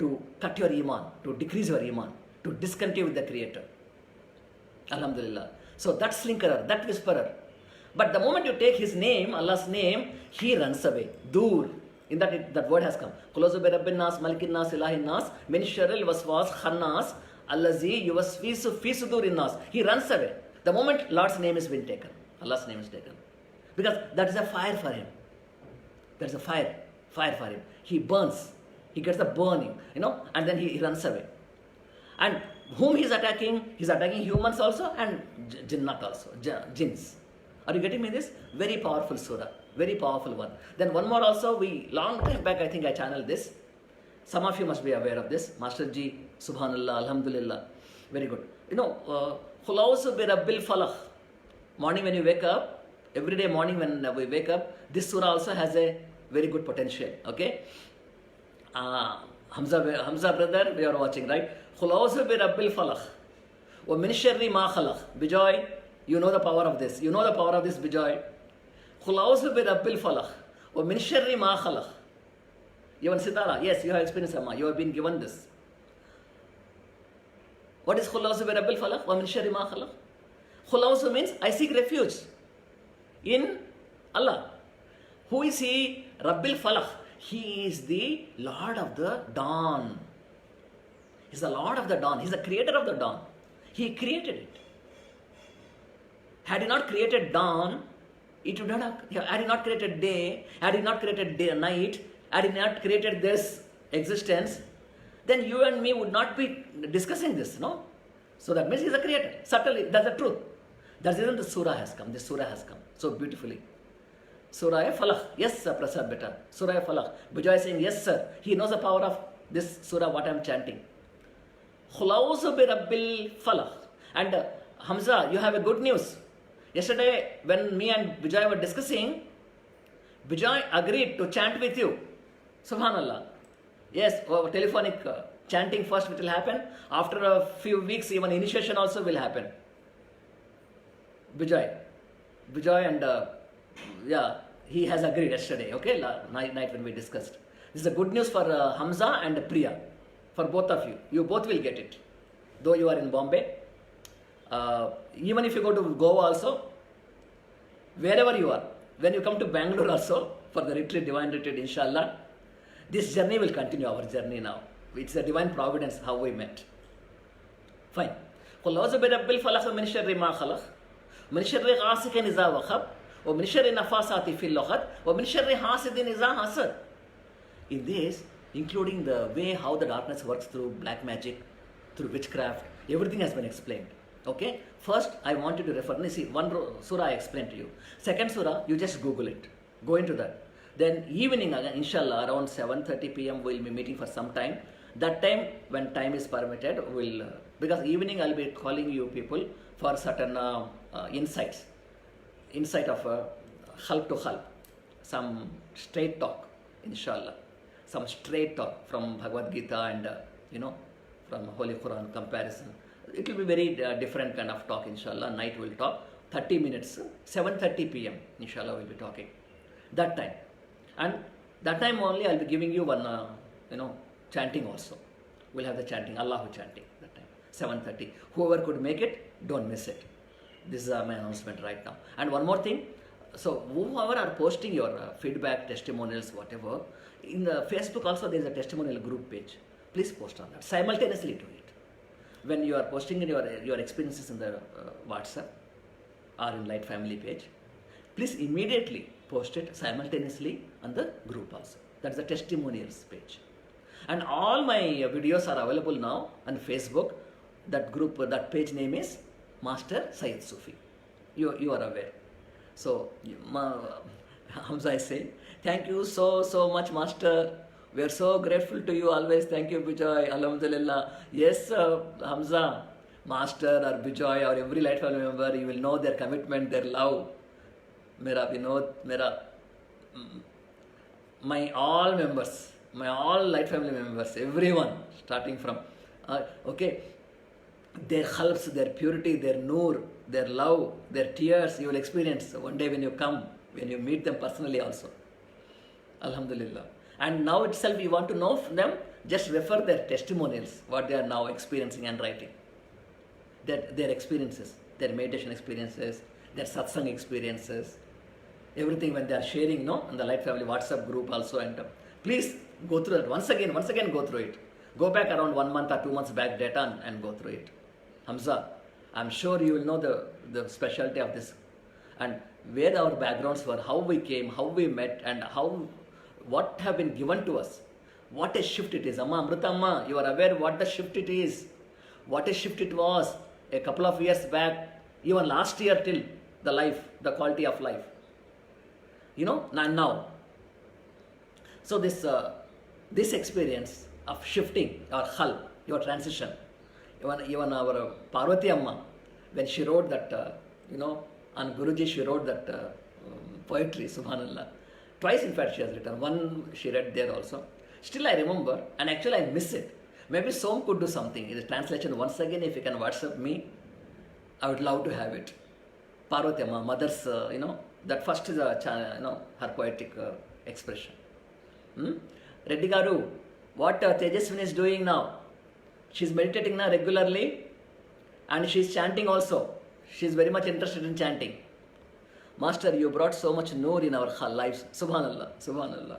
to cut your iman, to decrease your iman, to discontinue with the Creator. Alhamdulillah. So that slinkerer, that whisperer. But the moment you take his name, Allah's name, he runs away. Dur. In that word has come. Qul bi rabbin nas, malikin nas, ilahin nas, min sharril waswas khannas, allazi yuwaswisu fi sudurin nas. He runs away. The moment Lord's name is been taken, Allah's name is taken. Because that is a fire for him. There is a fire for him. He burns. He gets the burning, and then he runs away. And whom he is attacking? He is attacking humans also and jinnat also, jinns. Are you getting me this? Very powerful surah. Very powerful one. Then one more also, long time back I think I channeled this. Some of you must be aware of this. Master Ji, Subhanallah, Alhamdulillah. Very good. Khulausu bi Rabbil Falaq. Morning when you wake up, every day morning when we wake up, this surah also has a very good potential. Okay? Hamza brother, we are watching, right? Khulausu bi Rabbil Falaq. Wa min sharri ma khalaq. Bijoy, you know the power of this. You know the power of this, Bijoy. Khulausu bi Rabbil Falaq. Wa min sharri ma khalaq. Even Sitara, yes, you have experienced Amma. You have been given this. What is Khulausu bi Rabbil Falaq? Wa min sharri ma khalaq. Khulausu means I seek refuge in Allah. Who is he? Rabbil Falaq. He is the Lord of the dawn. He is the Lord of the dawn. He is the creator of the dawn. He created it. Had he not created dawn, it would not have, had he not created day, had he not created day, night, had he not created this existence, then you and me would not be discussing this, no? So that means he is a creator. Certainly, that's the truth. That's the reason the surah has come. This surah has come so beautifully. Surah Falaq. Yes, sir, Prasad Beta. Surah Falaq. Bijoy is saying, yes, sir. He knows the power of this surah, what I am chanting. Khulausu bi Rabbil Falaq. And Hamza, you have a good news. Yesterday, when me and Bijoy were discussing, Bijoy agreed to chant with you. Subhanallah. Yes, telephonic chanting first it will happen. After a few weeks, even initiation also will happen. Bijoy and he has agreed yesterday, okay, night when we discussed. This is a good news for Hamza and Priya, for both of you. You both will get it. Though you are in Bombay, even if you go to Goa also, wherever you are, when you come to Bangalore also, for the retreat, divine retreat, inshallah, this journey will continue, our journey now. It's a divine providence how we met. Fine. قُلْ أَعُوذُ بِرَبِّ الْفَلَقِ مِنْ شَرِّ مَا خَلَقَ وَمِنْ شَرِّ غَاسِقٍ إِذَا وَقَبَ وَمِنْ شَرِّ النَّفَّاثَاتِ فِي الْعُقَدِ وَمِنْ شَرِّ حَاسِدٍ إِذَا حَسَدَ. In this, including the way how the darkness works through black magic, through witchcraft, everything has been explained. Okay? First, I want you to refer. See, one surah I explained to you. Second surah, you just Google it. Go into that. Then evening again, inshallah, around 7:30 p.m. we'll be meeting for some time. That time, when time is permitted, because evening I'll be calling you people for certain insight of khalq to khalq, some straight talk, inshallah, some straight talk from Bhagavad Gita and from Holy Quran comparison. It will be very different kind of talk, inshallah. Night we'll talk 30 minutes, 7:30 p.m. inshallah we'll be talking. That time, and that time only I'll be giving you one chanting also. We'll have the chanting, Allahu chanting that time, 7:30. Whoever could make it, don't miss it. This is my announcement right now. And one more thing, so whoever are posting your feedback, testimonials, whatever, in the Facebook also there is a testimonial group page. Please post on that. Simultaneously do it. When you are posting in your experiences in the WhatsApp or in Light Family page, please immediately post it simultaneously on the group also. That's the testimonials page. And all my videos are available now on Facebook. That group, that page name is Master Syed Sufi. You are aware. So Hamza is saying, thank you so much, Master, We are so grateful to you always. Thank you, Bijoy. Alhamdulillah. Yes, Hamza, Master or Bijoy or every Light family member, you will know their commitment, their love. Mera Vinod, mera, my all members, my all Light family members, everyone, starting from, okay, their helps, their purity, their noor, their love, their tears, you will experience one day when you come, when you meet them personally also. Alhamdulillah. And now itself you want to know from them, just refer their testimonials, what they are now experiencing and writing. Their experiences, their meditation experiences, their satsang experiences, everything when they are sharing, no, in the Light Family WhatsApp group also. And please go through it once again go through it. Go back around 1 month or 2 months back data and go through it. Hamza, I'm sure you will know the specialty of this and where our backgrounds were, how we came, how we met, and what have been given to us. What a shift it is. Amma, Amrita Amma, you are aware what the shift it is. What a shift it was a couple of years back, even last year till the quality of life. You know, now. So this experience of shifting your hull, your transition, even our Parvati Amma, when she wrote that, on Guruji she wrote that poetry, Subhanallah. Twice in fact she has written. One she read there also. Still I remember, and actually I miss it. Maybe Som could do something. The translation once again, if you can WhatsApp me, I would love to have it. Parvati Amma, mother's, that first is her poetic expression. Reddy Garu, what Tejaswini is doing now? She's meditating now regularly and she's chanting also. She's very much interested in chanting. Master, you brought so much noor in our lives. Subhanallah, Subhanallah.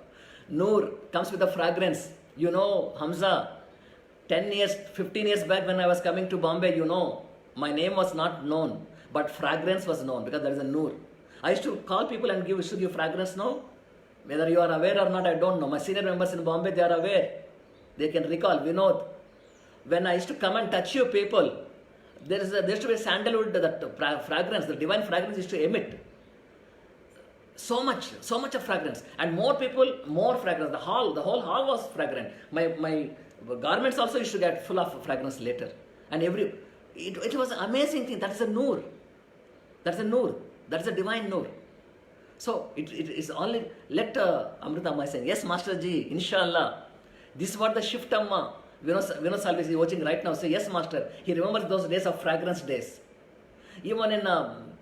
Noor comes with a fragrance. You know, Hamza, 10 years, 15 years back when I was coming to Bombay, my name was not known, but fragrance was known because there is a noor. I used to call people and give fragrance now. Whether you are aware or not, I don't know. My senior members in Bombay, they are aware. They can recall. Vinod, when I used to come and touch you people, there used to be sandalwood, that fragrance, the divine fragrance used to emit. So much of fragrance. And more people, more fragrance. The whole hall was fragrant. My garments also used to get full of fragrance later. And it was an amazing thing. That is a noor. That's a noor. That's a divine noor. So it is only, let Amrita Amma saying, yes, Master Ji, inshallah. This is what the shift Amma. Vinod Salvi is watching right now. Say, yes, Master. He remembers those days of fragrance days. Even in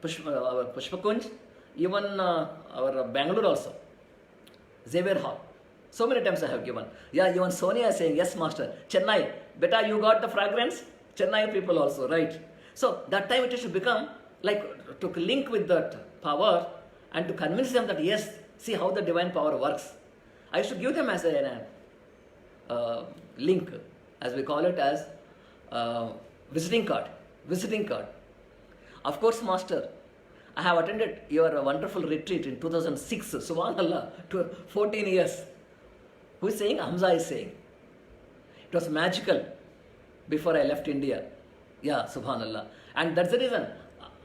Pushpakunj, even our Bangalore also. Xavier Hall. So many times I have given. Yeah, even Sonia is saying, yes, Master. Chennai, beta, you got the fragrance? Chennai people also, right? So that time it used to become like to link with that power and to convince them that, yes, see how the divine power works. I used to give them as a link, as we call it as visiting card. Of course, Master, I have attended your wonderful retreat in 2006, Subhanallah, 14 years. Who is saying? Hamza is saying. It was magical before I left India. Yeah, Subhanallah. And that's the reason.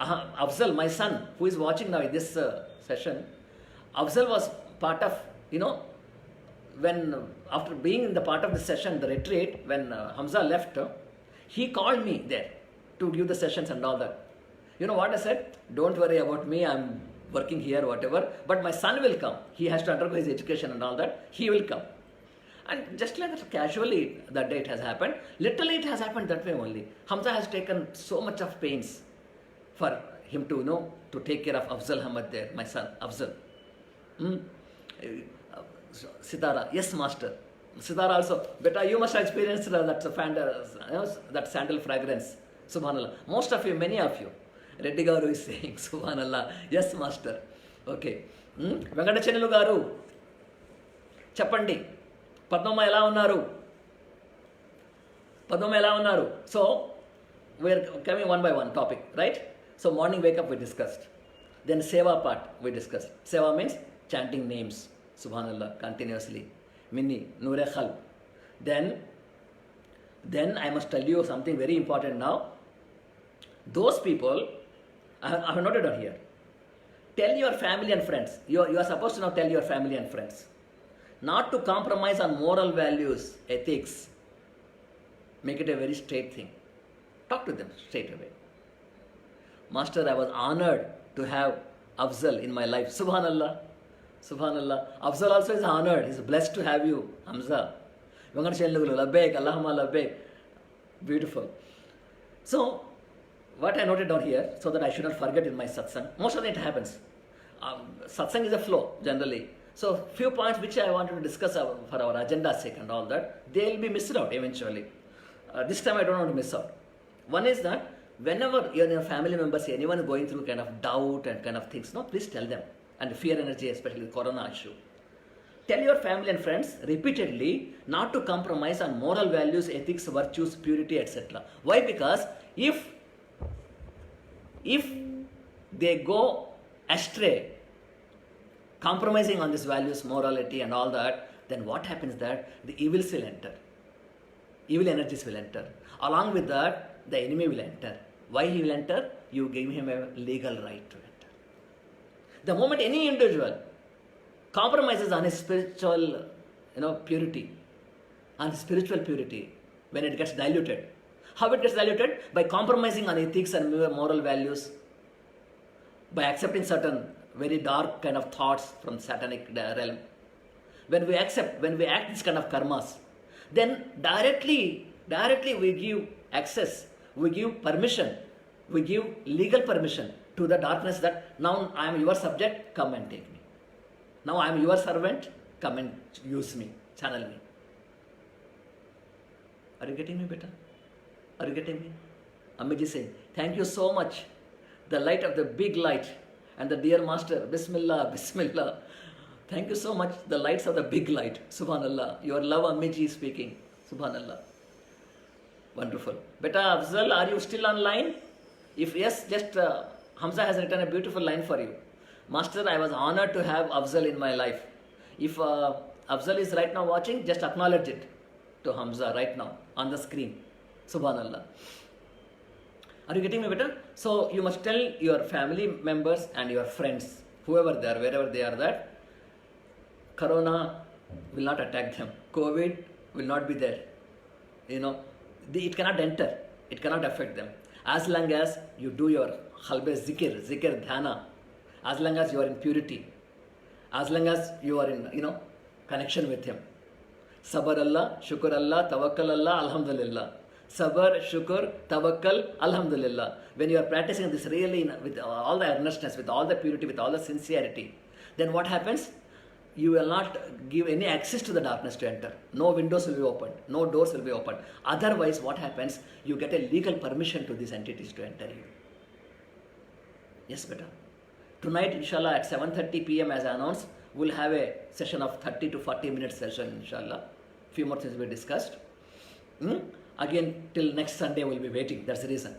Afzal, my son, who is watching now in this session, Afzal was part of, when after being in the part of the session, the retreat, when Hamza left, he called me there to give the sessions and all that. You know what I said? Don't worry about me, I'm working here, whatever, but my son will come. He has to undergo his education and all that. He will come. And just like that, casually, that day it has happened. Literally, it has happened that way only. Hamza has taken so much of pains for him to, to take care of Afzal Ahmad there, my son, Afzal. Sitara, yes, Master. Sitara also, beta, you must have experienced that sandal fragrance. Subhanallah. Most of you, many of you. Reddy Garu is saying, Subhanallah. Yes, Master. Okay. Venkatachanelu Garu. Chappandi. Padmama ela unnaru? So, we are coming one by one topic, right? So, morning wake up we discussed. Then Seva part we discussed. Seva means chanting names. Subhanallah, continuously. Minni, Noor Khalb. Then I must tell you something very important now. Those people, I have noted on here. Tell your family and friends. You are supposed to now tell your family and friends. not to compromise on moral values, ethics. Make it a very straight thing. Talk to them straight away. Master, I was honored to have Afzal in my life. Subhanallah. Subhanallah. Afzal also is honored. He's blessed to have you, Hamza. Labbaik, Allahumma labbaik. Beautiful. So, what I noted down here, so that I should not forget in my satsang, most of the time it happens. Satsang is a flow, generally. So, few points which I wanted to discuss for our agenda's sake and all that, they will be missed out eventually. This time I don't want to miss out. One is that whenever your family members, anyone is going through kind of doubt and kind of things, no, please tell them. And fear energy, especially the corona issue. Tell your family and friends repeatedly not to compromise on moral values, ethics, virtues, purity, etc. Why? Because if they go astray, compromising on these values, morality and all that, then what happens that the evils will enter. Evil energies will enter. Along with that, the enemy will enter. Why he will enter? You give him a legal right to enter. The moment any individual compromises on his spiritual, purity, on his spiritual purity, when it gets diluted. How it gets diluted? By compromising on ethics and moral values, by accepting certain very dark kind of thoughts from satanic realm. When we act this kind of karmas, then directly we give access, we give permission, we give legal permission to the darkness that now I am your subject, come and take me. Now I am your servant, come and use me, channel me. Are you getting me, beta? Are you getting me? Amiji saying, thank you so much. The light of the big light and the dear master, Bismillah, Bismillah. Thank you so much. The lights of the big light. Subhanallah. Your love Amiji speaking. Subhanallah. Wonderful. Beta Afzal, are you still online? If yes, just Hamza has written a beautiful line for you. Master, I was honored to have Afzal in my life. If Afzal is right now watching, just acknowledge it to Hamza right now on the screen. Subhanallah. Are you getting me better? So you must tell your family members and your friends, whoever they are, wherever they are, that Corona will not attack them. COVID will not be there. It cannot enter. It cannot affect them. As long as you do your halbe zikr, dhyana, as long as you are in purity, as long as you are in, connection with Him. Sabr Allah, Shukr Allah, Tawakkal Allah, Alhamdulillah. Sabr, Shukr, Tawakkal, Alhamdulillah. When you are practicing this really with all the earnestness, with all the purity, with all the sincerity, then what happens? You will not give any access to the darkness to enter. No windows will be opened. No doors will be opened. Otherwise, what happens? You get a legal permission to these entities to enter you. Yes, beta. Tonight, inshallah, at 7:30 p.m. as I announced, we'll have a session of 30 to 40 minutes session, inshallah. Few more things will be discussed. Again, till next Sunday, we'll be waiting. That's the reason.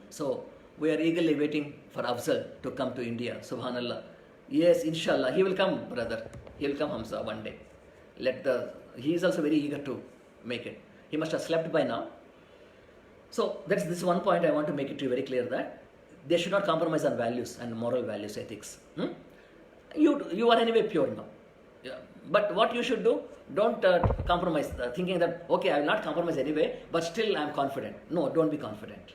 So, we are eagerly waiting for Afzal to come to India. Subhanallah. Yes, inshallah, he will come, brother. He will come, Hamza, one day. He is also very eager to make it. He must have slept by now. So, that's this one point I want to make it to you very clear, that they should not compromise on values and moral values, ethics. You are anyway pure now. Yeah. But what you should do, don't compromise, thinking that, okay, I will not compromise anyway, but still I am confident. No, don't be confident.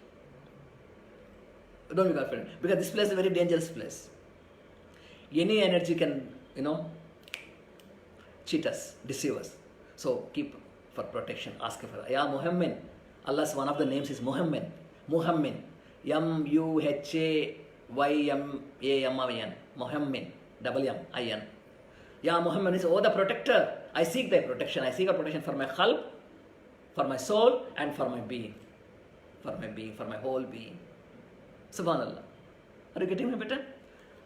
Don't be confident. Because this place is a very dangerous place. Any energy can, cheat us, deceive us. So keep for protection. Ask for Ya Muhammin. Allah's one of the names is Muhammin. Muhammin. M-U-H-A-Y-M-A-M-I-N. Muhammin. Double M-I-N. Ya Muhammin is, oh the protector. I seek thy protection. I seek a protection for my qalb, for my soul, and for my being. For my being, for my whole being. Subhanallah. Are you getting me better?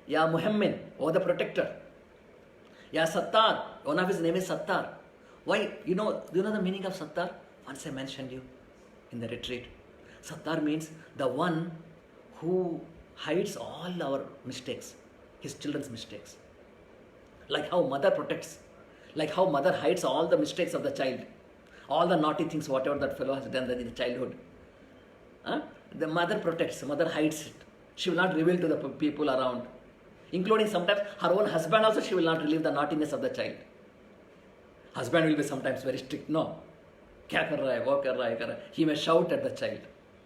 Ya Muhammin, oh the protector. Ya Sattar, one of his name is Sattar. Why? Do you know the meaning of Sattar? Once I mentioned you in the retreat. Sattar means the one who hides all our mistakes, his children's mistakes. Like how mother protects, like how mother hides all the mistakes of the child, all the naughty things, whatever that fellow has done in the childhood. The mother protects, mother hides it. She will not reveal to the people around. Including sometimes her own husband also, she will not relieve the naughtiness of the child. Husband will be sometimes very strict. No, क्या कर रहा है, वो कर रहा है, कर रहा है. He may shout at the child,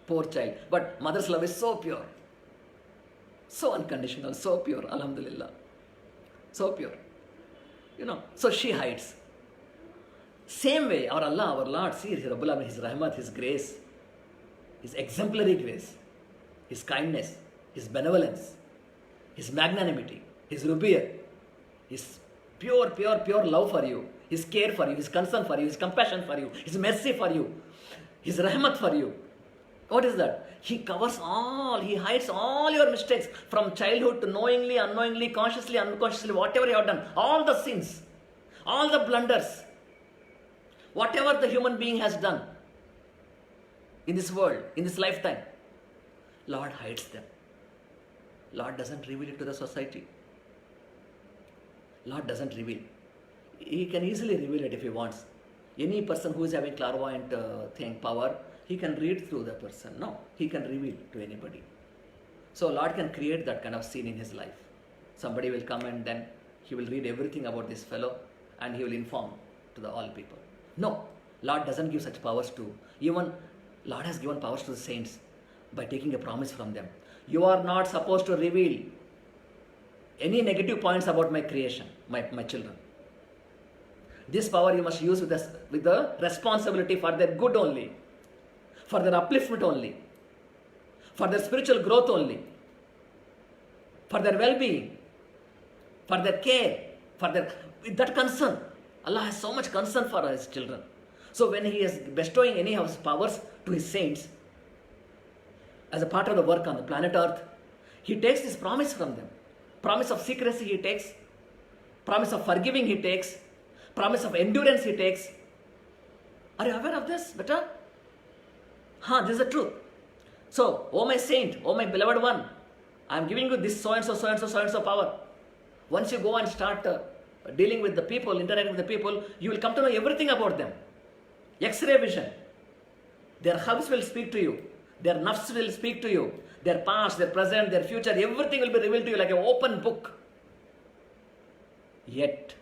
poor child. But mother's love is so pure, so unconditional, so pure. Alhamdulillah, so pure. So she hides. Same way, our Allah, our Lord, see His Rabbul Alamin, His Rahmat, His grace, His exemplary grace, His kindness, His benevolence, His magnanimity, His rubiyyah, His pure love for you, His care for you, His concern for you, His compassion for you, His mercy for you, His rahmat for you. What is that? He covers all, He hides all your mistakes from childhood to knowingly, unknowingly, consciously, unconsciously, whatever you have done, all the sins, all the blunders, whatever the human being has done in this world, in this lifetime, Lord hides them. Lord doesn't reveal it to the society. Lord doesn't reveal. He can easily reveal it if He wants. Any person who is having clairvoyant power, he can read through the person. No, He can reveal to anybody. So Lord can create that kind of scene in his life. Somebody will come and then he will read everything about this fellow and he will inform to the all people. No, Lord doesn't give such powers to. Even Lord has given powers to the saints by taking a promise from them. You are not supposed to reveal any negative points about my creation, my children. This power you must use with the responsibility for their good only, for their upliftment only, for their spiritual growth only, for their well-being, for their care, with that concern. Allah has so much concern for His children. So when He is bestowing any of His powers to His saints, as a part of the work on the planet Earth, He takes this promise from them. Promise of secrecy He takes, promise of forgiving He takes, promise of endurance He takes. Are you aware of this, beta? This is the truth. So, oh my saint, oh my beloved one, I am giving you this so and so power. Once you go and start dealing with the people, interacting with the people, you will come to know everything about them. X-ray vision. Their hubs will speak to you. Their nafs will speak to you. Their past, their present, their future, everything will be revealed to you like an open book. Yet,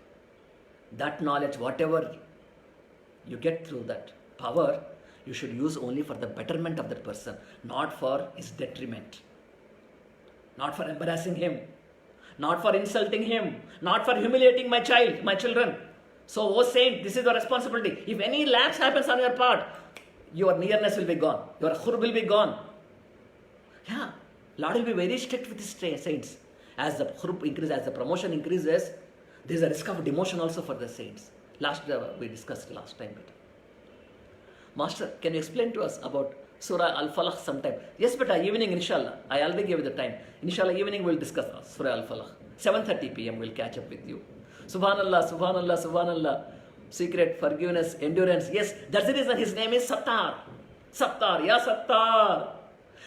that knowledge, whatever you get through that power, you should use only for the betterment of that person, not for his detriment, not for embarrassing him, not for insulting him, not for humiliating my children. So, oh saint, this is your responsibility. If any lapse happens on your part, your nearness will be gone, your khur will be gone. Yeah, Lord will be very strict with His saints. As the khur increases, as the promotion increases, there is a risk of demotion also for the saints. We discussed last time. Master, can you explain to us about Surah Al-Falaq sometime? Yes, beta, evening inshallah. I already gave you the time. Inshallah, evening we'll discuss Surah Al-Falaq. 7:30 p.m. we'll catch up with you. Subhanallah, Subhanallah, Subhanallah. Secret, forgiveness, endurance. Yes, that's the reason His name is Sattar. Sattar, Ya Sattar.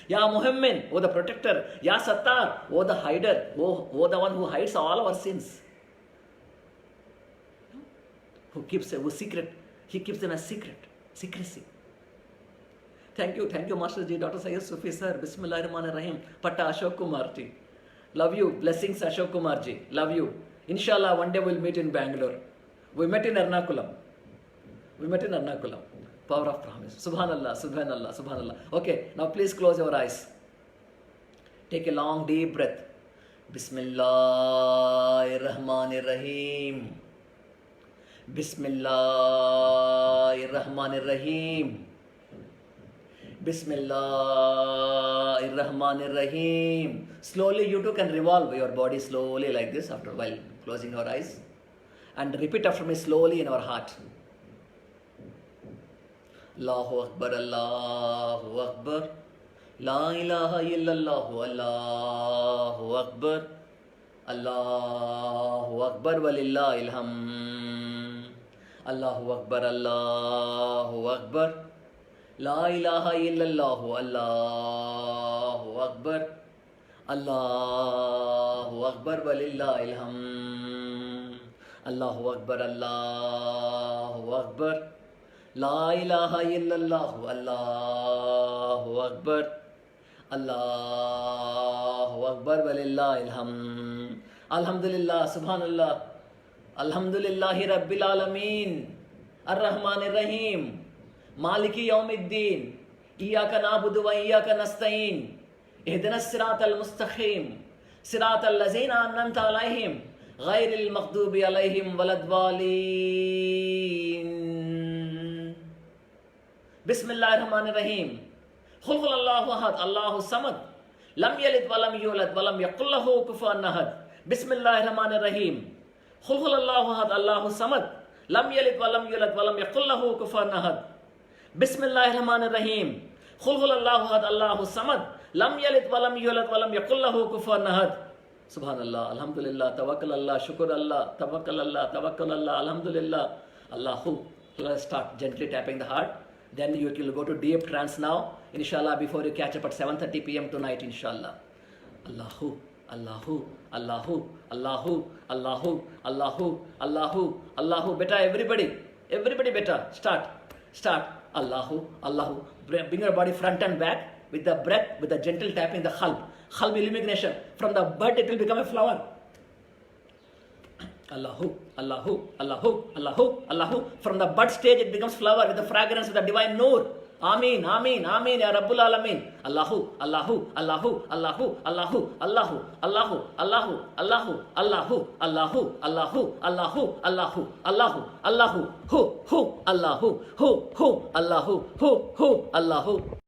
Ya Muhammad, oh the protector. Ya Sattar, oh the hider. Oh the one who hides all our sins. Who secret. He keeps them as secrecy. Thank you, Master Ji, Dr. Sayyid Sufi sir. Bismillahirrahmanirrahim. Patta Ashok Kumar Ji. Love you. Blessings Ashok Kumar Ji. Love you. Inshallah, one day we'll meet in Bangalore. We met in Ernakulam. Power of promise. Subhanallah, Subhanallah, Subhanallah. Okay, now please close your eyes. Take a long, deep breath. Bismillahirrahmanirrahim. Bismillahirrahmanirrahim. Bismillahirrahmanirrahim. Slowly you too can revolve your body slowly like this after a while, closing your eyes. And repeat after me slowly in our heart. Allahu Akbar, Allahu Akbar. La ilaha illallah, Allahu Akbar. Allahu Akbar walillahil hamd. Allahu Akbar, Allahu Akbar. La ilaha illallah, Allahu Akbar. Allahu Akbar walillahil hamd. Allahu Akbar, Allahu Akbar. La ilaha illallah, Allahu Akbar. Allahu Akbar walillahil hamd. Alhamdulillah, Subhanallah. Alhamdulillahi Rabbil Alameen, Ar-Rahmanir Rahim, Maliki Yawmiddin, Iyyaka na'budu wa iyyaka nasta'in, Ihdinas siratal mustaqim, Siratal lazina an'amta alaihim, Ghairil maghdubi alaihim waladdallin. Bismillahirrahmanirrahim. Qul huwallahu ahad, Allahu samad, lam yalid wa lam yulad wa lam yakul lahu kufuwan ahad. Bismillahirrahmanirrahim. Qul huwallahu ahad, Allahu samad, lam yalid wa lam yulad wa lam yakul lahu kufuwan ahad. Bismillahirrahmanirrahim. Qul huwallahu ahad, Allahu samad, lam yalid wa lam yulad wa lam yakul lahu kufuwan ahad. Subhanallah, alhamdulillah, tawakkal Allah, shukr Allah, tawakkal Allah, alhamdulillah, Allahu. Let's start gently tapping the heart. Then you will go to deep trance now, inshallah, before you catch up at 7:30 p.m. tonight, inshallah. Allahu, Allahu, Allahu, Allahu, Allahu, Allahu, Allahu, Allahu. Beta, everybody beta, start. Allahu, Allahu. Bring your body front and back with the breath, with the gentle tapping, the khalb illumination. From the bud, it will become a flower. Allahu, Allahu, Allahu, Allahu, Allahu. From the bud stage, it becomes flower with the fragrance of the divine Noor. Ameen, Ameen, Ameen, Ya Rabbul Alameen. Allahu, Allahu, Allahu, Allahu, Allahu, Allahu, Allahu, Allahu, Allahu, Allahu, Allahu, Allahu, Allahu, Allahu, Allahu, Allahu, Hu, Allahu, Hu, Allahu, Hu, Allahu.